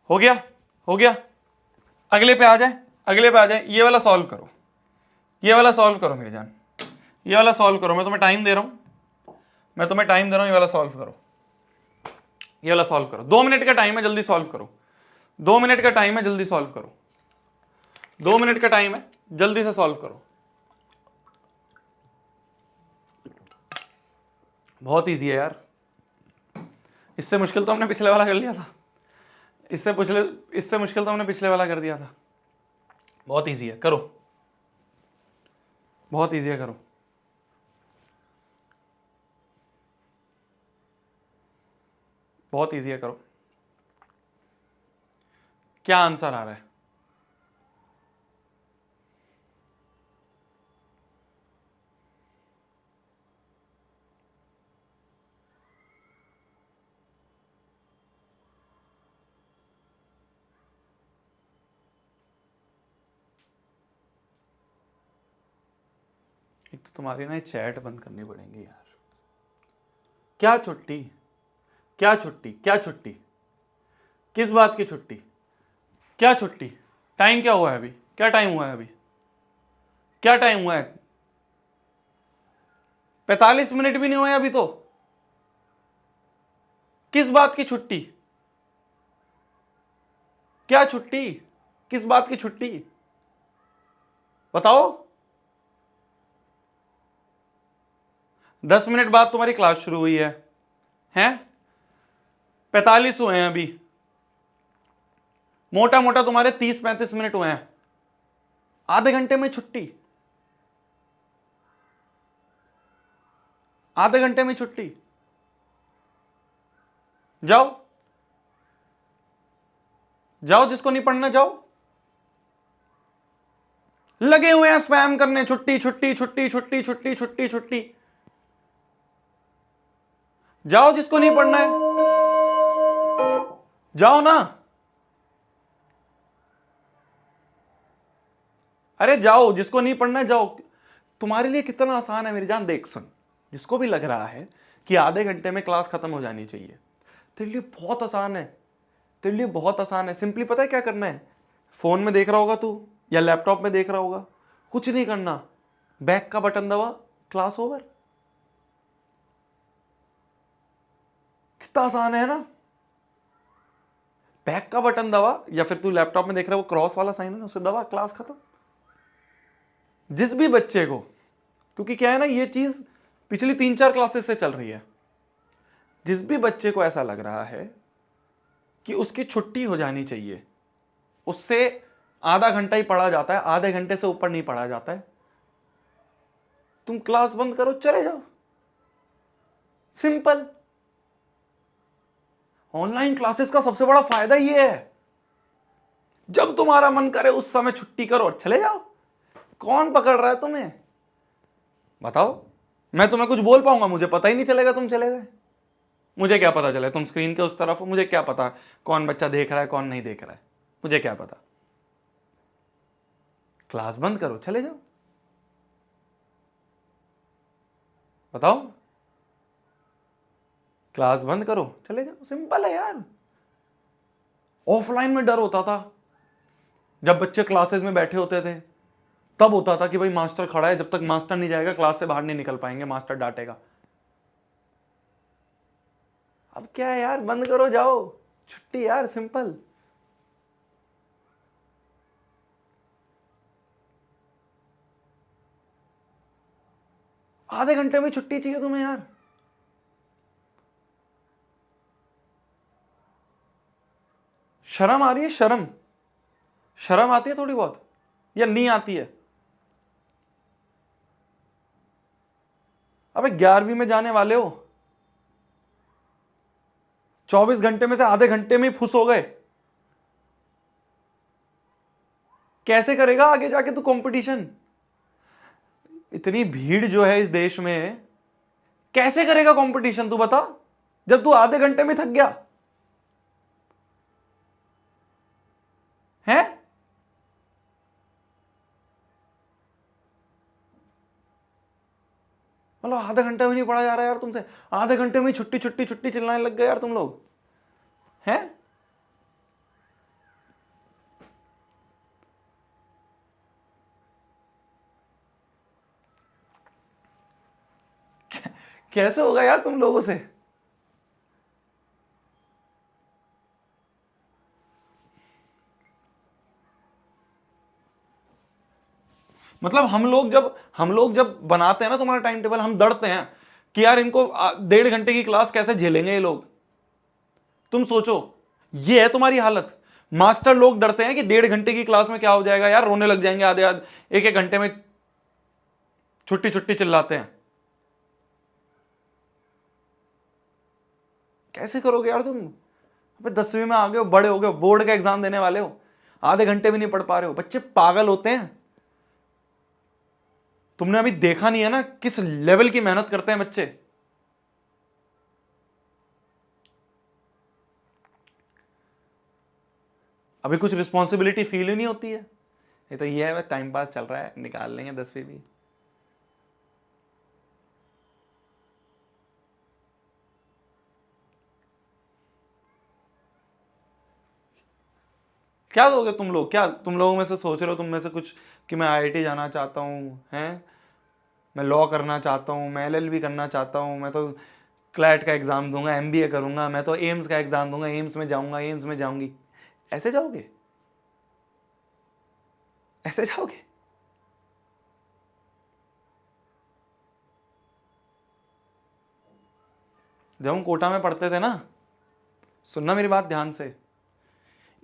हो गया, हो गया, अगले पे आ जाए, अगले पे आ जाए। ये वाला सॉल्व करो, ये वाला सॉल्व करो मेरी जान, ये वाला सॉल्व करो। मैं तुम्हें टाइम दे रहा हूं, मैं तुम्हें टाइम दे रहा हूं, ये वाला सॉल्व करो, ये वाला सॉल्व करो। 2 मिनट का टाइम है, जल्दी सॉल्व करो। 2 मिनट का टाइम है, जल्दी सॉल्व करो। 2 मिनट का टाइम है, जल्दी से सॉल्व करो। बहुत इजी है यार, इससे मुश्किल तो हमने पिछले वाला कर लिया था, इससे मुश्किल तो हमने पिछले वाला कर दिया था। बहुत इजी है, करो, बहुत इजी है, करो। बहुत इजी है, करो। क्या आंसर आ रहा है? एक तो तुम्हारी ना चैट बंद करनी पड़ेगी यार। क्या छुट्टी, क्या छुट्टी, क्या छुट्टी, किस बात की छुट्टी, क्या छुट्टी? टाइम क्या हुआ है अभी, क्या टाइम हुआ है अभी, क्या टाइम हुआ है? 45 मिनट भी नहीं हुए अभी तो। किस बात की छुट्टी, क्या छुट्टी, किस बात की छुट्टी बताओ। 10 मिनट बाद तुम्हारी क्लास शुरू हुई है, हैं? 45 हुए हैं अभी, मोटा मोटा तुम्हारे 30-35 मिनट हुए हैं, आधे घंटे में छुट्टी, आधे घंटे में छुट्टी। जाओ जाओ, जिसको नहीं पढ़ना जाओ। लगे हुए हैं स्पैम करने, छुट्टी छुट्टी छुट्टी छुट्टी छुट्टी छुट्टी छुट्टी। जाओ, जिसको नहीं पढ़ना है जाओ ना, अरे जाओ, जिसको नहीं पढ़ना है जाओ। तुम्हारे लिए कितना आसान है मेरी जान, देख सुन, जिसको भी लग रहा है कि आधे घंटे में क्लास खत्म हो जानी चाहिए, तेरे लिए बहुत आसान है। तेरे लिए बहुत आसान है। सिंपली पता है क्या करना है? फोन में देख रहा होगा तू या लैपटॉप में देख रहा होगा, कुछ नहीं करना, बैक का बटन दबा, क्लास ओवर। कितना आसान है ना? बैक का बटन दबा, या फिर तू लैपटॉप में देख रहा है वो क्रॉस वाला साइन है ना, उसे दबा, क्लास खत्म। जिस भी बच्चे को, क्योंकि क्या है ना, ये चीज पिछली 3-4 क्लासेस से चल रही है, जिस भी बच्चे को ऐसा लग रहा है कि उसकी छुट्टी हो जानी चाहिए, उससे आधा घंटा ही पढ़ा जाता है, आधे घंटे से ऊपर नहीं पढ़ा जाता है, तुम क्लास बंद करो, चले जाओ। सिंपल। ऑनलाइन क्लासेस का सबसे बड़ा फायदा ये है, जब तुम्हारा मन करे उस समय छुट्टी करो और चले जाओ। कौन पकड़ रहा है तुम्हें? बताओ। मैं तुम्हें कुछ बोल पाऊंगा? मुझे पता ही नहीं चलेगा तुम चले गए। मुझे क्या पता चले तुम स्क्रीन के उस तरफ हो? मुझे क्या पता कौन बच्चा देख रहा है कौन नहीं देख रहा है? मुझे क्या पता? क्लास बंद करो, चले जाओ। बताओ। क्लास बंद करो, चले जाओ। सिंपल है यार। ऑफलाइन में डर होता था, जब बच्चे क्लासेस में बैठे होते थे तब होता था कि भाई मास्टर खड़ा है, जब तक मास्टर नहीं जाएगा क्लास से बाहर नहीं निकल पाएंगे, मास्टर डांटेगा। अब क्या है यार, बंद करो, जाओ, छुट्टी यार, सिंपल। आधे घंटे में छुट्टी चाहिए तुम्हें यार। शर्म आ रही है? शर्म शर्म आती है थोड़ी बहुत या नहीं आती है? अबे 11वीं में जाने वाले हो, 24 घंटे में से आधे घंटे में ही फुस हो गए। कैसे करेगा आगे जाके तू कंपटीशन? इतनी भीड़ जो है इस देश में, कैसे करेगा कंपटीशन तू बता, जब तू आधे घंटे में थक गया है? मतलब आधा घंटा भी नहीं पढ़ा जा रहा यार तुमसे, आधे घंटे में छुट्टी छुट्टी छुट्टी चिल्लाने लग गए यार तुम लोग हैं। कैसे होगा यार तुम लोगों से? मतलब हम लोग जब बनाते हैं ना तुम्हारा टाइम टेबल, हम डरते हैं कि यार इनको 1.5 घंटे की क्लास कैसे झेलेंगे ये लोग। तुम सोचो, ये है तुम्हारी हालत। मास्टर लोग डरते हैं कि 1.5 घंटे की क्लास में क्या हो जाएगा यार, रोने लग जाएंगे आधे आधे, एक एक घंटे में छुट्टी छुट्टी चिल्लाते हैं। कैसे करोगे यार तुम? अबे 10वीं में आ गए हो, बड़े हो गए हो, बोर्ड का एग्जाम देने वाले हो, आधे घंटे भी नहीं पढ़ पा रहे हो। बच्चे पागल होते हैं। तुमने अभी देखा नहीं है ना किस लेवल की मेहनत करते हैं बच्चे। अभी कुछ रिस्पॉन्सिबिलिटी फील ही नहीं होती है। ये तो ये है, टाइम पास चल रहा है, निकाल लेंगे 10वीं भी। क्या दोगे तुम लोग? क्या तुम लोगों में से सोच रहे हो, तुम में से कुछ, कि मैं आईआईटी जाना चाहता हूँ हैं, मैं लॉ करना चाहता हूँ, मैं एलएलबी करना चाहता हूँ, मैं तो क्लैट का एग्जाम दूंगा, एमबीए करूंगा, मैं तो एम्स का एग्जाम दूंगा, एम्स में जाऊंगा, एम्स में जाऊंगी। ऐसे जाओगे? ऐसे जाओगे? जब हम कोटा में पढ़ते थे ना, सुनना मेरी बात ध्यान से,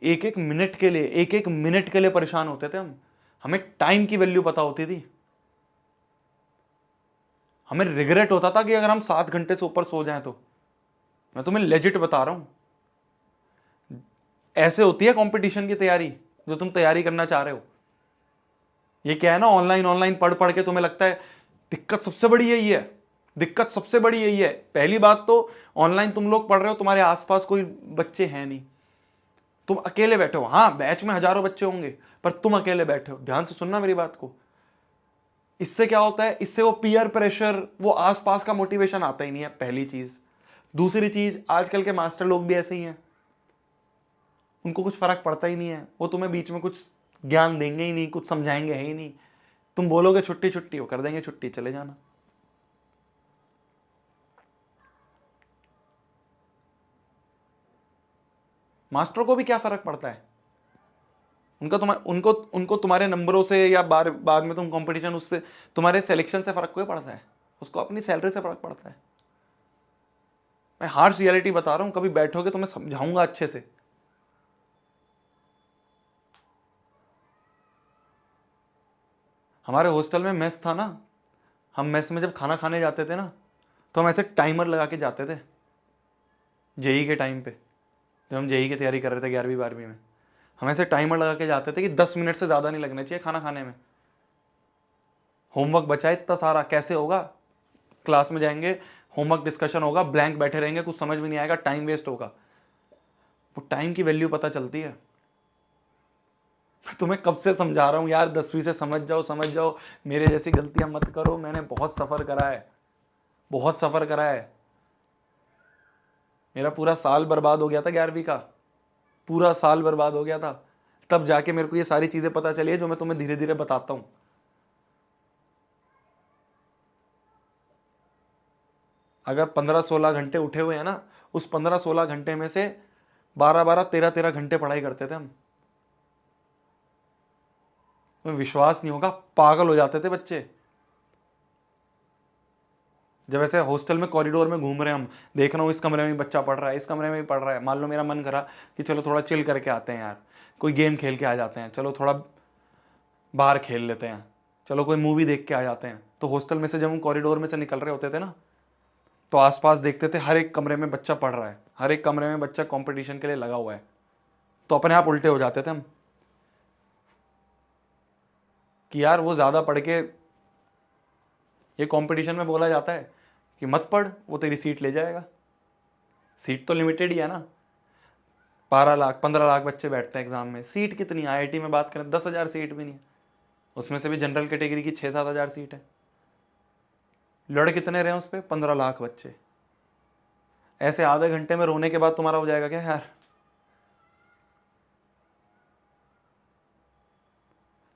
एक एक मिनट के लिए, एक एक मिनट के लिए परेशान होते थे हम। हमें टाइम की वैल्यू पता होती थी। हमें रिग्रेट होता था कि अगर हम 7 घंटे से ऊपर सो जाएं तो। मैं तुम्हें लेजिट बता रहा हूं, ऐसे होती है कंपटीशन की तैयारी, जो तुम तैयारी करना चाह रहे हो। ये क्या है ना, ऑनलाइन ऑनलाइन पढ़ पढ़ के तुम्हें लगता है, दिक्कत सबसे बड़ी यही है, दिक्कत सबसे बड़ी यही है। पहली बात तो ऑनलाइन तुम लोग पढ़ रहे हो, तुम्हारे आसपास कोई बच्चे हैं नहीं, तुम अकेले बैठे हो। हाँ, बैच में हजारों बच्चे होंगे, पर तुम अकेले बैठे हो। ध्यान से सुनना मेरी बात को। इससे क्या होता है, इससे वो पीयर प्रेशर, वो आसपास का मोटिवेशन आता ही नहीं है, पहली चीज। दूसरी चीज, आजकल के मास्टर लोग भी ऐसे ही हैं। उनको कुछ फर्क पड़ता ही नहीं है, वो तुम्हें बीच में कुछ ज्ञान देंगे ही नहीं, कुछ समझाएंगे ही नहीं। तुम बोलोगे छुट्टी छुट्टी, वो कर देंगे छुट्टी, चले जाना। मास्टरों को भी क्या फर्क पड़ता है? उनको उनको तुम्हारे नंबरों से या बाद में तुम कंपटीशन, उससे तुम्हारे सिलेक्शन से फर्क कोई पड़ता है? उसको अपनी सैलरी से फर्क पड़ता है। मैं हार्श रियलिटी बता रहा हूं, कभी बैठोगे तो मैं समझाऊंगा अच्छे से। हमारे हॉस्टल में मेस था ना, हम मेस में जब खाना खाने जाते थे ना, तो हम ऐसे टाइमर लगा के जाते थे। जेई के टाइम पे, जब हम जेई की तैयारी कर रहे थे 11वीं 12वीं में, हम ऐसे टाइमर लगा के जाते थे कि 10 मिनट से ज़्यादा नहीं लगने चाहिए खाना खाने में। होमवर्क बचा है इतना सारा, कैसे होगा? क्लास में जाएंगे, होमवर्क डिस्कशन होगा, ब्लैंक बैठे रहेंगे, कुछ समझ में नहीं आएगा, टाइम वेस्ट होगा। वो टाइम की वैल्यू पता चलती है। मैं तुम्हें कब से समझा रहा हूं यार, 10वीं से समझ जाओ, समझ जाओ, मेरे जैसी गलतियां मत करो। मैंने बहुत सफ़र करा है, बहुत सफ़र करा है। मेरा पूरा साल बर्बाद हो गया था 11वीं का, पूरा साल बर्बाद हो गया था। तब जाके मेरे को ये सारी चीज़ें पता चली है जो मैं तुम्हें धीरे धीरे बताता हूँ। अगर 15-16 घंटे उठे हुए हैं ना, उस 15-16 घंटे में से 12-12, 13-13 घंटे पढ़ाई करते थे हम। तुम्हें विश्वास नहीं होगा, पागल हो जाते थे बच्चे। जब ऐसे हॉस्टल में कॉरिडोर में घूम रहे हैं, हम देख रहा हूँ इस कमरे में बच्चा पढ़ रहा है, इस कमरे में भी पढ़ रहा है। मान लो मेरा मन करा कि चलो थोड़ा चिल करके आते हैं यार, कोई गेम खेल के आ जाते हैं, चलो थोड़ा बाहर खेल लेते हैं, चलो कोई मूवी देख के आ जाते हैं। तो हॉस्टल में से जब हम कॉरिडोर में से निकल रहे होते थे ना, तो आसपास देखते थे हर एक कमरे में बच्चा पढ़ रहा है, हर एक कमरे में बच्चा कंपटीशन के लिए लगा हुआ है। तो अपने आप उल्टे हो जाते थे हम कि यार वो ज़्यादा पढ़ के, ये कंपटीशन में बोला जाता है कि मत पढ़, वो तेरी सीट ले जाएगा। सीट तो लिमिटेड ही है ना, 12 लाख 15 लाख बच्चे बैठते हैं एग्जाम में, सीट कितनी? आईआईटी में बात करें 10,000 सीट भी नहीं है, उसमें से भी जनरल कैटेगरी की 6-7 हज़ार सीट है। लड़ कितने रहे उस पर? 15 लाख बच्चे। ऐसे आधे घंटे में रोने के बाद तुम्हारा हो जाएगा क्या यार?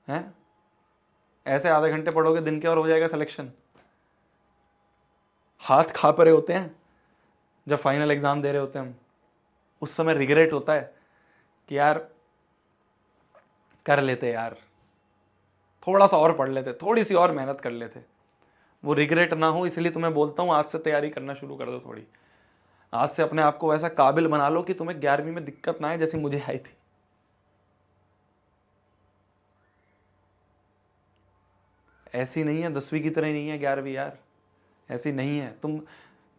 हैं? ऐसे आधे घंटे पढ़ोगे दिन के और हो जाएगा सिलेक्शन। हाथ कांप रहे होते हैं जब फाइनल एग्जाम दे रहे होते हैं हम, उस समय रिग्रेट होता है कि यार कर लेते, यार थोड़ा सा और पढ़ लेते, थोड़ी सी और मेहनत कर लेते। वो रिग्रेट ना हो, इसलिए तुम्हें बोलता हूँ आज से तैयारी करना शुरू कर दो थोड़ी। आज से अपने आप को वैसा काबिल बना लो कि तुम्हें 11वीं में दिक्कत ना आए जैसी मुझे आई थी। ऐसी नहीं है, 10वीं की तरह नहीं है 11वीं यार, ऐसी नहीं है। तुम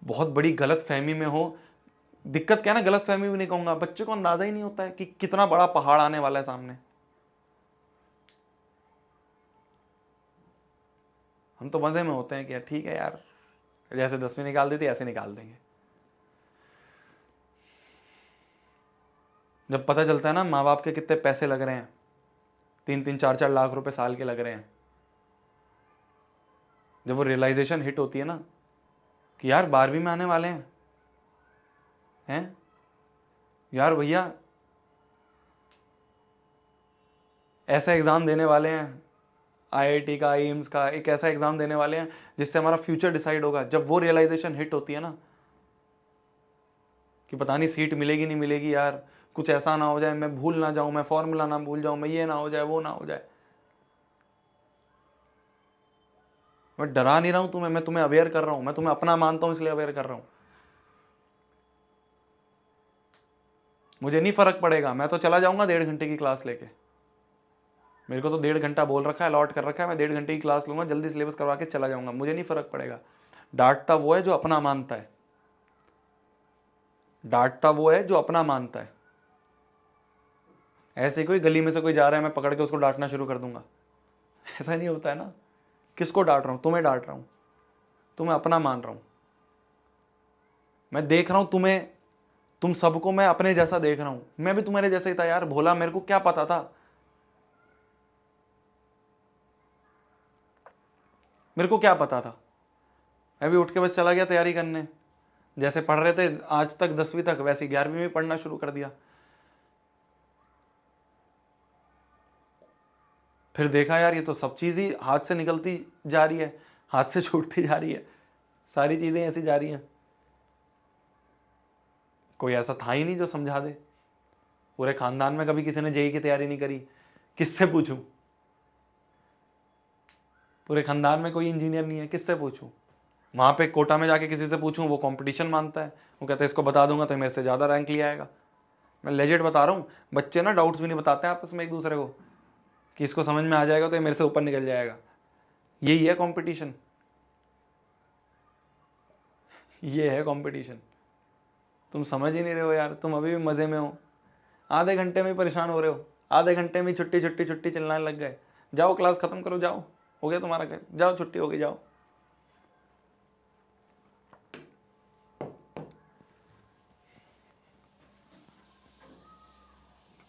बहुत बड़ी गलत फहमी में हो। दिक्कत क्या है ना, गलत फहमी भी नहीं कहूंगा, बच्चे को अंदाजा ही नहीं होता है कि कितना बड़ा पहाड़ आने वाला है सामने। हम तो मजे में होते हैं कि यार ठीक है यार, जैसे 10वीं निकाल दी थी ऐसे निकाल देंगे। जब पता चलता है ना माँ बाप के कितने पैसे लग रहे हैं, 3-3 4-4 लाख रुपए साल के लग रहे हैं, जब वो रियलाइजेशन हिट होती है ना कि यार 12वीं में आने वाले हैं यार, भैया ऐसा एग्ज़ाम देने वाले हैं, आईआईटी का, एम्स का, एक ऐसा एग्ज़ाम देने वाले हैं जिससे हमारा फ्यूचर डिसाइड होगा। जब वो रियलाइजेशन हिट होती है ना कि पता नहीं सीट मिलेगी नहीं मिलेगी यार, कुछ ऐसा ना हो जाए, मैं भूल ना जाऊं, मैं फॉर्मूला ना भूल जाऊं, मैं ये ना हो जाए, वो ना हो जाए। मैं डरा नहीं रहा हूं तुम्हें, मैं तुम्हें अवेयर कर रहा हूं, मैं तुम्हें अपना मानता हूं इसलिए अवेयर कर रहा हूं। मुझे नहीं फर्क पड़ेगा, मैं तो चला जाऊंगा 1.5 घंटे की क्लास लेके। मेरे को तो 1.5 घंटा बोल रखा है, अलॉट कर रखा है, मैं 1.5 घंटे की क्लास लूंगा, जल्दी सिलेबस करवा के चला जाऊंगा, मुझे नहीं फर्क पड़ेगा। डांटता वो है जो अपना मानता है, डांटता वो है जो अपना मानता है। ऐसे कोई गली में से कोई जा रहा है, मैं पकड़ के उसको डांटना शुरू कर दूंगा? ऐसा नहीं होता है ना। किसको डांट रहा हूं? तुम्हें डांट रहा हूं, तुम्हें अपना मान रहा हूं। मैं देख रहा हूं तुम्हें, तुम सबको मैं अपने जैसा देख रहा हूं। मैं भी तुम्हारे जैसा ही था यार, भोला, मेरे को क्या पता था, मेरे को क्या पता था। मैं भी उठ के बस चला गया तैयारी करने। जैसे पढ़ रहे थे आज तक 10वीं तक, वैसे 11वीं में पढ़ना शुरू कर दिया। फिर देखा यार ये तो सब चीज़ ही हाथ से निकलती जा रही है, हाथ से छूटती जा रही है, सारी चीज़ें ऐसी जा रही हैं। कोई ऐसा था ही नहीं जो समझा दे। पूरे खानदान में कभी किसी ने जेई की तैयारी नहीं करी, किससे पूछूं? पूरे खानदान में कोई इंजीनियर नहीं है, किससे पूछूं? वहां पे कोटा में जाके किसी से पूछूं, वो कंपटीशन मानता है, वो कहता है इसको बता दूंगा तो मेरे से ज़्यादा रैंक ले आएगा। मैं लेजिट बता रहा हूँ, बच्चे ना डाउट्स भी नहीं बताते हैं आपस में एक दूसरे को कि इसको समझ में आ जाएगा तो ये मेरे से ऊपर निकल जाएगा। यही है कंपटीशन, ये है कंपटीशन। तुम समझ ही नहीं रहे हो यार, तुम अभी भी मज़े में हो। आधे घंटे में परेशान हो रहे हो, आधे घंटे में छुट्टी छुट्टी छुट्टी चिल्लाने लग गए। जाओ क्लास खत्म करो, जाओ, हो गया तुम्हारा क्या, जाओ छुट्टी हो गई, जाओ।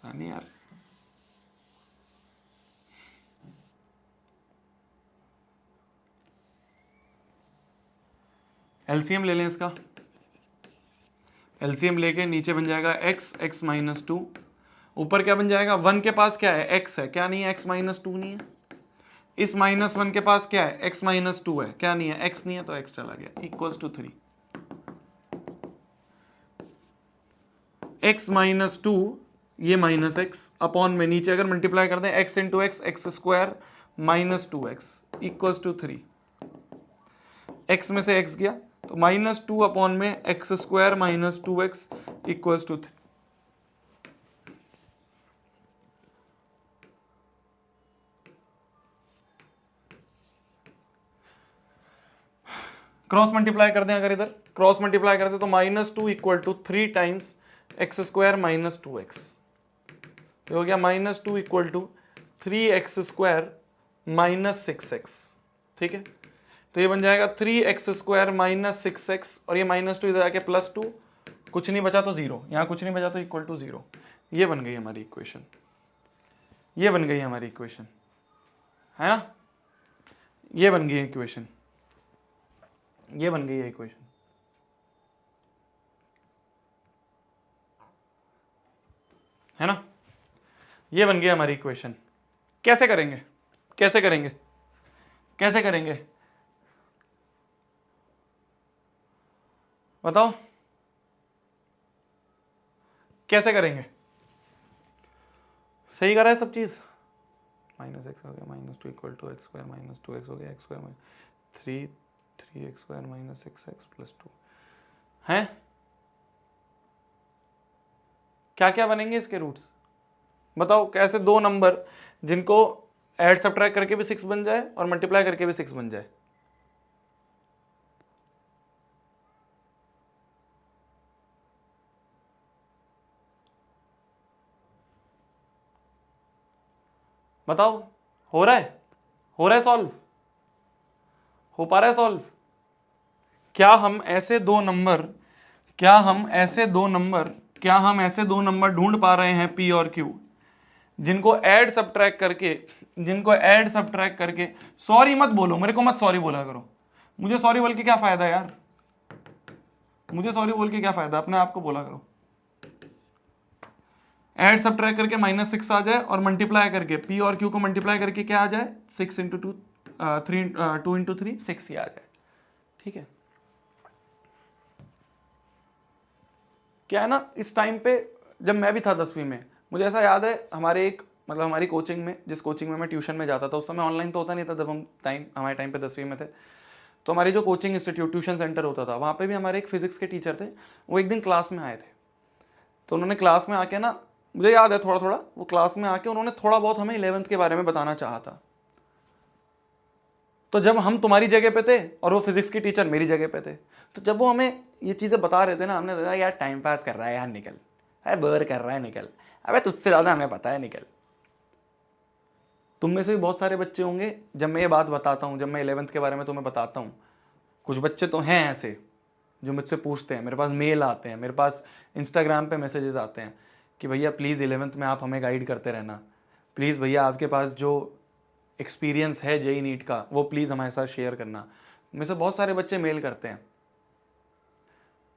नहीं यार, एलसीएम ले लें इसका। एलसीएम लेके नीचे बन जाएगा x, x माइनस टू, ऊपर क्या बन जाएगा, 1 के पास क्या है, x है, क्या नहीं है, x माइनस टू नहीं है। इस -1 के पास क्या है, x माइनस टू है, क्या नहीं है, x नहीं है, तो x चला गया, equals to 3। x minus two, ये माइनस एक्स अपॉन में नीचे अगर मल्टीप्लाई कर दें x into x, x square minus 2x equals to 3। x में से x गया तो -2 अपॉन में x square minus 2x equals to 3। Cross multiply कर दें, अगर इधर क्रॉस मल्टीप्लाई कर दें तो -2 equal to 3 times x square minus 2x, तो हो गया -2 equal to 3x square minus 6x। ठीक है, तो ये बन जाएगा 3x स्क्वायर माइनस 6x, और ये -2 इधर आके +2, कुछ नहीं बचा तो 0, यहाँ कुछ नहीं बचा तो इक्वल टू 0। ये बन गई हमारी इक्वेशन, ये बन गई हमारी इक्वेशन, है ना, ये बन गई इक्वेशन, ये बन गई है इक्वेशन। है ना, ये बन गई हमारी इक्वेशन। कैसे करेंगे, कैसे करेंगे, कैसे करेंगे बताओ, कैसे करेंगे? सही करा है सब चीज, -x हो गया, -2 equal to x square minus 2x हो गया, x square 3x square minus 6x plus 2 है। क्या क्या बनेंगे इसके रूट्स बताओ, कैसे दो नंबर जिनको ऐड सब्ट्रैक्ट करके भी 6 बन जाए और मल्टीप्लाई करके भी 6 बन जाए। बताओ, हो रहा है, हो रहा है सॉल्व, हो पा रहा है सॉल्व? क्या हम ऐसे दो नंबर, क्या हम ऐसे दो नंबर, क्या हम ऐसे दो नंबर ढूंढ पा रहे हैं p और q जिनको ऐड सब्ट्रैक्ट करके, जिनको ऐड सब्ट्रैक्ट करके, सॉरी मत बोलो, मेरे को मत सॉरी बोला करो, मुझे सॉरी बोल के क्या फायदा यार, मुझे सॉरी बोल के क्या फायदा, अपने आप को बोला करो। ऐड सब्ट्रैक्ट करके -6 आ जाए और मल्टीप्लाई करके p और q को मल्टीप्लाई करके क्या आ जाए, 6 इंटू 2, 2 इंटू 3 6 ही आ जाए। ठीक है, क्या है ना, इस टाइम पे जब मैं भी था 10वीं में, मुझे ऐसा याद है, हमारे एक मतलब हमारी कोचिंग में, जिस कोचिंग में मैं ट्यूशन में जाता था, उस समय ऑनलाइन तो होता नहीं था, जब हम हमारे टाइम पे 10वीं में थे, तो हमारी जो कोचिंग इंस्टीट्यूट ट्यूशन सेंटर होता था, वहाँ पे भी हमारे एक फिजिक्स के टीचर थे, वो एक दिन क्लास में आए थे। तो उन्होंने क्लास में आके ना, मुझे याद है थोड़ा थोड़ा, वो क्लास में आके उन्होंने थोड़ा बहुत हमें 11th के बारे में बताना चाहा था। तो जब हम तुम्हारी जगह पे थे और वो फिजिक्स की टीचर मेरी जगह पे थे, तो जब वो हमें ये चीज़ें बता रहे थे ना, हमने सोचा यार टाइम पास कर रहा है यार, निकल, अरे बोर कर रहा है, निकल, अबे तुझसे ज़्यादा हमें पता है, निकल। तुम में से भी बहुत सारे बच्चे होंगे, जब मैं ये बात बताता हूँ, जब मैं 11th के बारे में तुम्हें बताता हूँ, कुछ बच्चे तो हैं ऐसे जो मुझसे पूछते हैं, मेरे पास मेल आते हैं, मेरे पास इंस्टाग्राम पे मैसेजेस आते हैं कि भैया प्लीज़ 11th में आप हमें गाइड करते रहना, प्लीज़ भैया आपके पास जो एक्सपीरियंस है जेई नीट का वो प्लीज़ हमारे साथ शेयर करना। में से बहुत सारे बच्चे मेल करते हैं।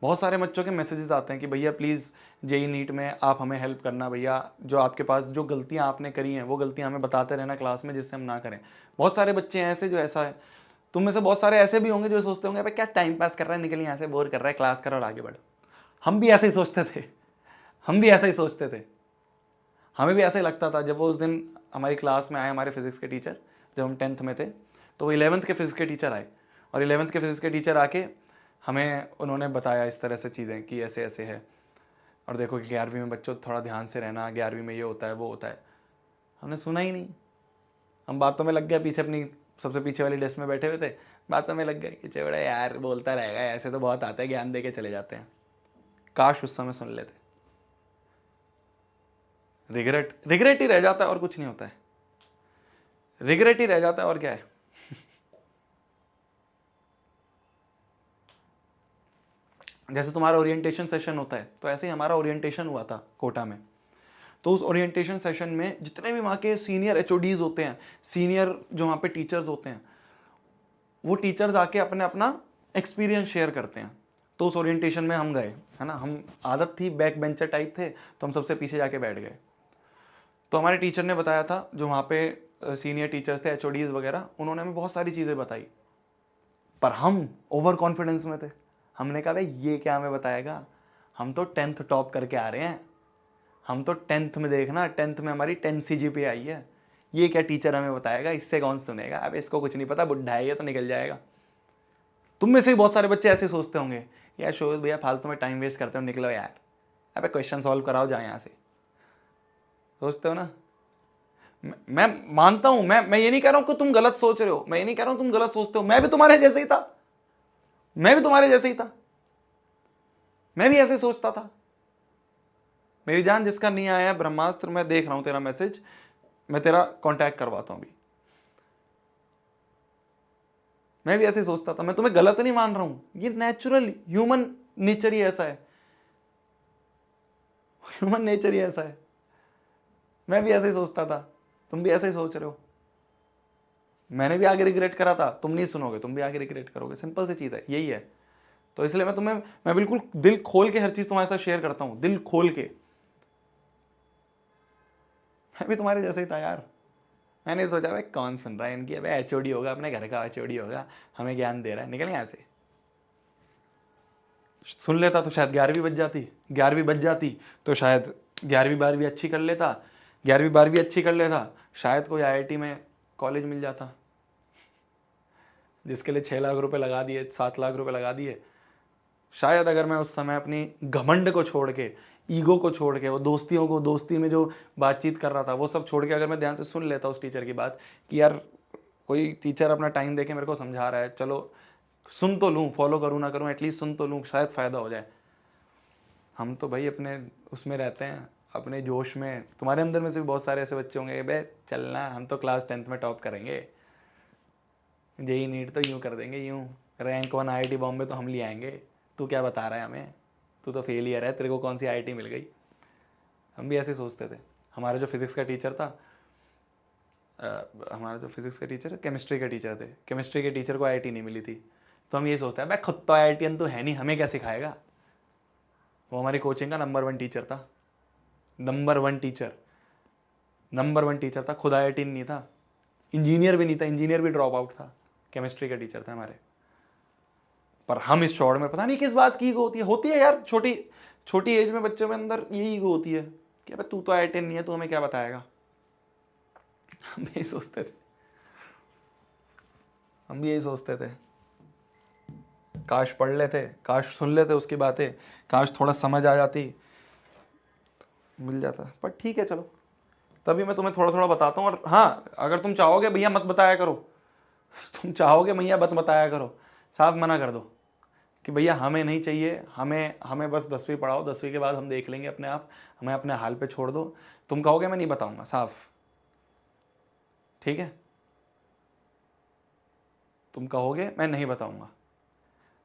बहुत सारे बच्चों के मैसेजेस आते हैं कि भैया प्लीज़ जेई नीट में आप हमें हेल्प करना, भैया जो आपके पास जो गलतियां आपने करी हैं वो गलतियां हमें बताते रहना क्लास में जिससे हम ना करें। बहुत सारे बच्चे हैं ऐसे जो ऐसा है। तुम में से बहुत सारे ऐसे भी होंगे जो सोचते होंगे भाई क्या टाइम पास कर रहा है, निकल यहाँ से, बोर कर रहा है, क्लास कर और आगे बढ़। हम भी ऐसे ही सोचते थे, हम भी ऐसे ही सोचते थे, हमें भी ऐसा ही लगता था। जब वो उस दिन हमारी क्लास में आए हमारे फिजिक्स के टीचर, जब हम 10th में थे, तो वो 11th के फिजिक्स के टीचर आए और 11th के फिजिक्स के टीचर आके हमें उन्होंने बताया इस तरह से चीज़ें कि ऐसे ऐसे है, और देखो कि 11वीं में बच्चों थोड़ा ध्यान से रहना, 11वीं में ये होता है वो होता है। हमने सुना ही नहीं, हम बातों में लग गए, पीछे अपनी सबसे पीछे वाली डेस्क में बैठे हुए थे, बातों में लग गए कि चेवड़ा यार बोलता रहेगा, ऐसे तो बहुत आता है, ज्ञान दे के चले जाते हैं। काश उस समय सुन लेते। रिग्रेट, रिग्रेट ही रह जाता है और कुछ नहीं होता है, रिग्रेट ही रह जाता है और क्या है। जैसे तुम्हारा ओरिएंटेशन सेशन होता है, तो ऐसे ही हमारा ओरिएंटेशन हुआ था कोटा में। तो उस ओरिएंटेशन सेशन में जितने भी वहाँ के सीनियर एचओडीज होते हैं, सीनियर जो वहाँ पे टीचर्स होते हैं, वो टीचर्स आके अपने अपना एक्सपीरियंस शेयर करते हैं। तो उस ओरिएंटेशन में हम गए, है ना, हम आदत थी बैक बेंचर टाइप थे, तो हम सबसे पीछे जाके बैठ गए। तो हमारे टीचर ने बताया था, जो वहाँ पे सीनियर टीचर्स थे, एचओडीज वगैरह, उन्होंने हमें बहुत सारी चीज़ें बताई, पर हम ओवर कॉन्फिडेंस में थे। हमने कहा भाई ये क्या हमें बताएगा, हम तो 10th टॉप करके आ रहे हैं, हम तो 10th में देखना, 10th में हमारी 10 CGPA आई है, ये क्या टीचर हमें बताएगा, इससे कौन सुनेगा, अब इसको कुछ नहीं पता, बुढ़ा है ये तो निकल जाएगा। तुम में से भी बहुत सारे बच्चे ऐसे सोचते होंगे, यार शोभित भैया फालतू में टाइम वेस्ट करते हो, निकलो यार, अबे क्वेश्चन सॉल्व कराओ जाओ यहाँ से, सोचते हो ना। मैं मानता हूं, मैं ये नहीं कह रहा हूं कि तुम गलत सोच रहे हो, मैं ये नहीं कह रहा हूं तुम गलत सोचते हो, मैं भी तुम्हारे जैसे ही था, मैं भी तुम्हारे जैसे ही था, मैं भी ऐसे सोचता था। मेरी जान, जिसका नहीं आया है ब्रह्मास्त्र, मैं देख रहा हूं तेरा मैसेज, मैं तेरा कांटेक्ट करवाता हूं अभी। मैं भी ऐसे सोचता था, मैं तुम्हें गलत नहीं मान रहा हूं, ये नेचुरल ह्यूमन नेचर ही ऐसा है, ह्यूमन नेचर ही ऐसा है। मैं भी ऐसे ही सोचता था, तुम भी ऐसे ही सोच रहे हो, मैंने भी आगे रिग्रेट करा था, तुम नहीं सुनोगे, तुम भी आगे रिग्रेट करोगे, सिंपल सी चीज है, यही है। तो इसलिए मैं बिल्कुल दिल खोल के हर चीज तुम्हारे साथ शेयर करता हूं, दिल खोल के। मैं भी तुम्हारे जैसे ही था यार, मैंने सोचा भाई कौन सुन रहा है इनकी, भाई एचओडी होगा, अपने घर का एचओडी होगा, हमें ज्ञान दे रहा है, निकल यहाँ से। सुन लेता तो शायद 11वीं बच जाती, 11वीं बच जाती तो शायद 11वीं 12वीं अच्छी कर लेता, 11वीं 12वीं अच्छी कर लेता, शायद कोई आईआईटी में कॉलेज मिल जाता, जिसके लिए 6 लाख रुपए लगा दिए, 7 लाख रुपए लगा दिए। शायद अगर मैं उस समय अपनी घमंड को छोड़ के, ईगो को छोड़ के, वो दोस्तियों को, दोस्ती में जो बातचीत कर रहा था वो सब छोड़ के, अगर मैं ध्यान से सुन लेता उस टीचर की बात कि यार कोई टीचर अपना टाइम देके मेरे को समझा रहा है, चलो सुन तो लूँ, फॉलो करूँ ना करूँ, एटलीस्ट सुन तो लूँ, शायद फ़ायदा हो जाए। हम तो भाई अपने उसमें रहते हैं, अपने जोश में। तुम्हारे अंदर में से भी बहुत सारे ऐसे बच्चे होंगे, बे चलना, हम तो क्लास 10th में टॉप करेंगे, जेई नीट तो यूँ कर देंगे, यूँ रैंक 1 आईआईटी बॉम्बे तो हम ले आएंगे, तू क्या बता रहा है हमें, तू तो फेलियर है, तेरे को कौन सी आईआईटी मिल गई। हम भी ऐसे सोचते थे। हमारा जो फिजिक्स का टीचर था, हमारा जो फिजिक्स का टीचर, केमिस्ट्री के टीचर थे, केमिस्ट्री के टीचर को आईआईटी नहीं मिली थी, तो हम ये सोचते हैं भाई खुद तो आईआईटीएन तो है नहीं, हमें क्या सिखाएगा। वो हमारी कोचिंग का नंबर 1 टीचर था, नंबर 1 टीचर, नंबर 1 टीचर था, खुद आईआईटी नहीं था, इंजीनियर भी नहीं था, इंजीनियर भी ड्रॉप आउट था, केमिस्ट्री का टीचर था हमारे। पर हम इस चौड़ में पता नहीं किस बात की ईगो होती है यार, छोटी छोटी एज में बच्चों में अंदर यही ईगो होती है कि अबे तू तो आईआईटी नहीं है, तू हमें क्या बताएगा। हम यही सोचते थे, हम भी यही सोचते थे। काश पढ़ लेते, काश सुन लेते उसकी बातें, काश थोड़ा समझ आ जाती, मिल जाता। पर ठीक है चलो, तभी मैं तुम्हें थोड़ा थोड़ा बताता हूँ। और हाँ, अगर तुम चाहोगे भैया मत बताया करो, तुम चाहोगे भैया मत बताया करो, साफ मना कर दो कि भैया हमें नहीं चाहिए, हमें बस 10वीं पढ़ाओ, 10वीं के बाद हम देख लेंगे अपने आप, हमें अपने हाल पे छोड़ दो। तुम कहोगे मैं नहीं बताऊंगा, साफ, ठीक है, तुम कहोगे मैं नहीं बताऊंगा,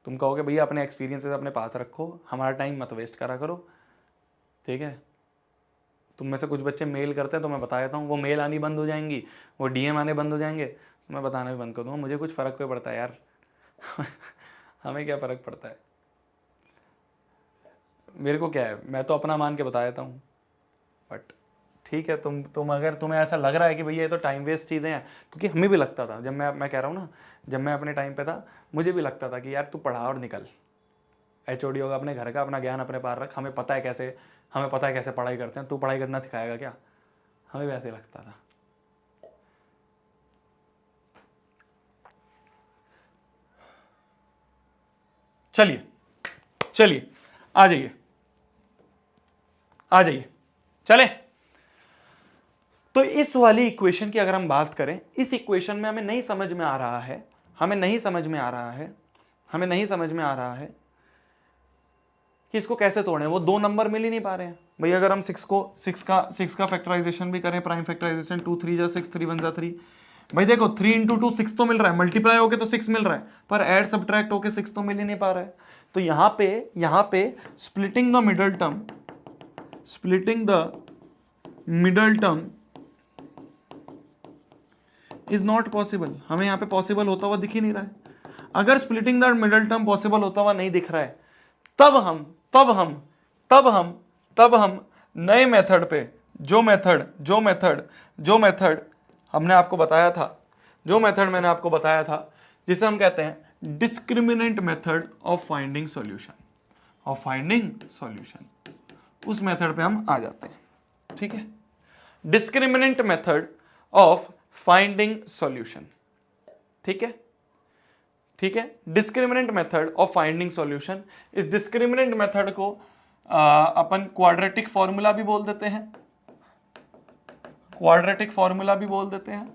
तुम कहोगे भैया अपने एक्सपीरियंसेस अपने पास रखो, हमारा टाइम मत वेस्ट करा करो, ठीक है। तुम में से कुछ बच्चे मेल करते हैं तो मैं बता देता हूँ, वो मेल आनी बंद हो जाएंगी, वो डीएम आने बंद हो जाएंगे, तो मैं बताना भी बंद कर दूंगा, मुझे कुछ फ़र्क क्यों पड़ता है यार। हमें क्या फ़र्क पड़ता है, मेरे को क्या है, मैं तो अपना मान के बता देता हूँ। बट ठीक है, तुम अगर तुम्हें ऐसा लग रहा है कि भैया ये तो टाइम वेस्ट चीज़ें हैं, क्योंकि हमें भी लगता था, जब मैं कह रहा हूँ ना, जब मैं अपने टाइम पे था मुझे भी लगता था कि यार तू पढ़ा और निकल, HOD होगा अपने घर का, अपना ज्ञान अपने पार रख, हमें पता है कैसे पढ़ाई करते हैं, तू पढ़ाई करना सिखाएगा क्या? हमें भी ऐसे लगता था। चलिए चलिए आ जाइए चले। तो इस वाली इक्वेशन की अगर हम बात करें, इस इक्वेशन में हमें नहीं समझ में आ रहा है कि इसको कैसे तोड़ें। वो 2 नंबर मिल ही नहीं पा रहे हैं भाई। अगर हम 6 का फैक्टराइजेशन भी करें, प्राइम फैक्टराइजेशन 2 3 जा 6 3 1 जा 3, भाई देखो 3 इंटू 2 6 तो मिल रहा है, मल्टीप्लाई होके तो 6 मिल रहा है, पर ऐड सब्ट्रैक्ट होके 6 तो मिल ही नहीं पा रहा है। तो यहां पे splitting the middle term is not possible. हमें यहां पे पॉसिबल होता हुआ दिख ही नहीं रहा है। अगर splitting the middle term possible होता हुआ नहीं दिख रहा है, तब हम नए मेथड पे, जो मेथड हमने आपको बताया था, जो मेथड मैंने आपको बताया था, जिसे हम कहते हैं discriminant method of finding solution, उस मेथड पे हम आ जाते हैं। ठीक है, discriminant method of finding solution. ठीक है, discriminant method of finding solution. इस डिस्क्रिमिनेंट मेथड को अपन क्वाड्रेटिक फॉर्मूला भी बोल देते हैं,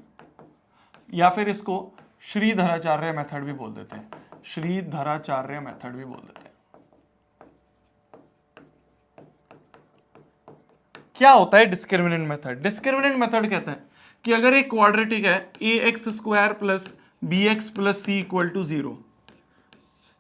या फिर इसको श्रीधराचार्य मेथड भी बोल देते हैं, क्या होता है डिस्क्रिमिनेंट मेथड? डिस्क्रिमिनेंट मेथड कहते हैं कि अगर एक क्वाड्रेटिक है ax² plus bx plus c equal to 0,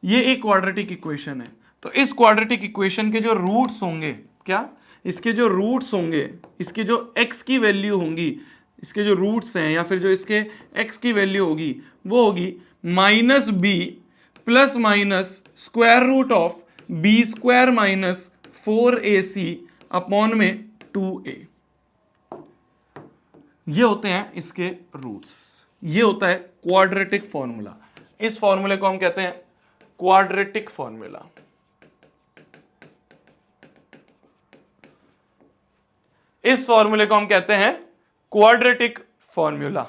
ये एक क्वाड्रेटिक इक्वेशन है, तो इस क्वाड्रेटिक इक्वेशन के जो रूट्स होंगे, क्या इसके जो रूट्स होंगे, इसके जो x की वैल्यू होंगी, इसके जो रूट्स हैं या फिर जो इसके x की वैल्यू होगी, वो होगी -b plus minus square root of b² minus 4ac upon में 2a। ये होते हैं इसके रूट्स। ये होता है क्वाड्रेटिक फॉर्मूला। इस फॉर्मूले को हम कहते हैं क्वाड्रेटिक फॉर्मूला। इस फॉर्मूले को हम कहते हैं क्वाड्रेटिक फॉर्मूला।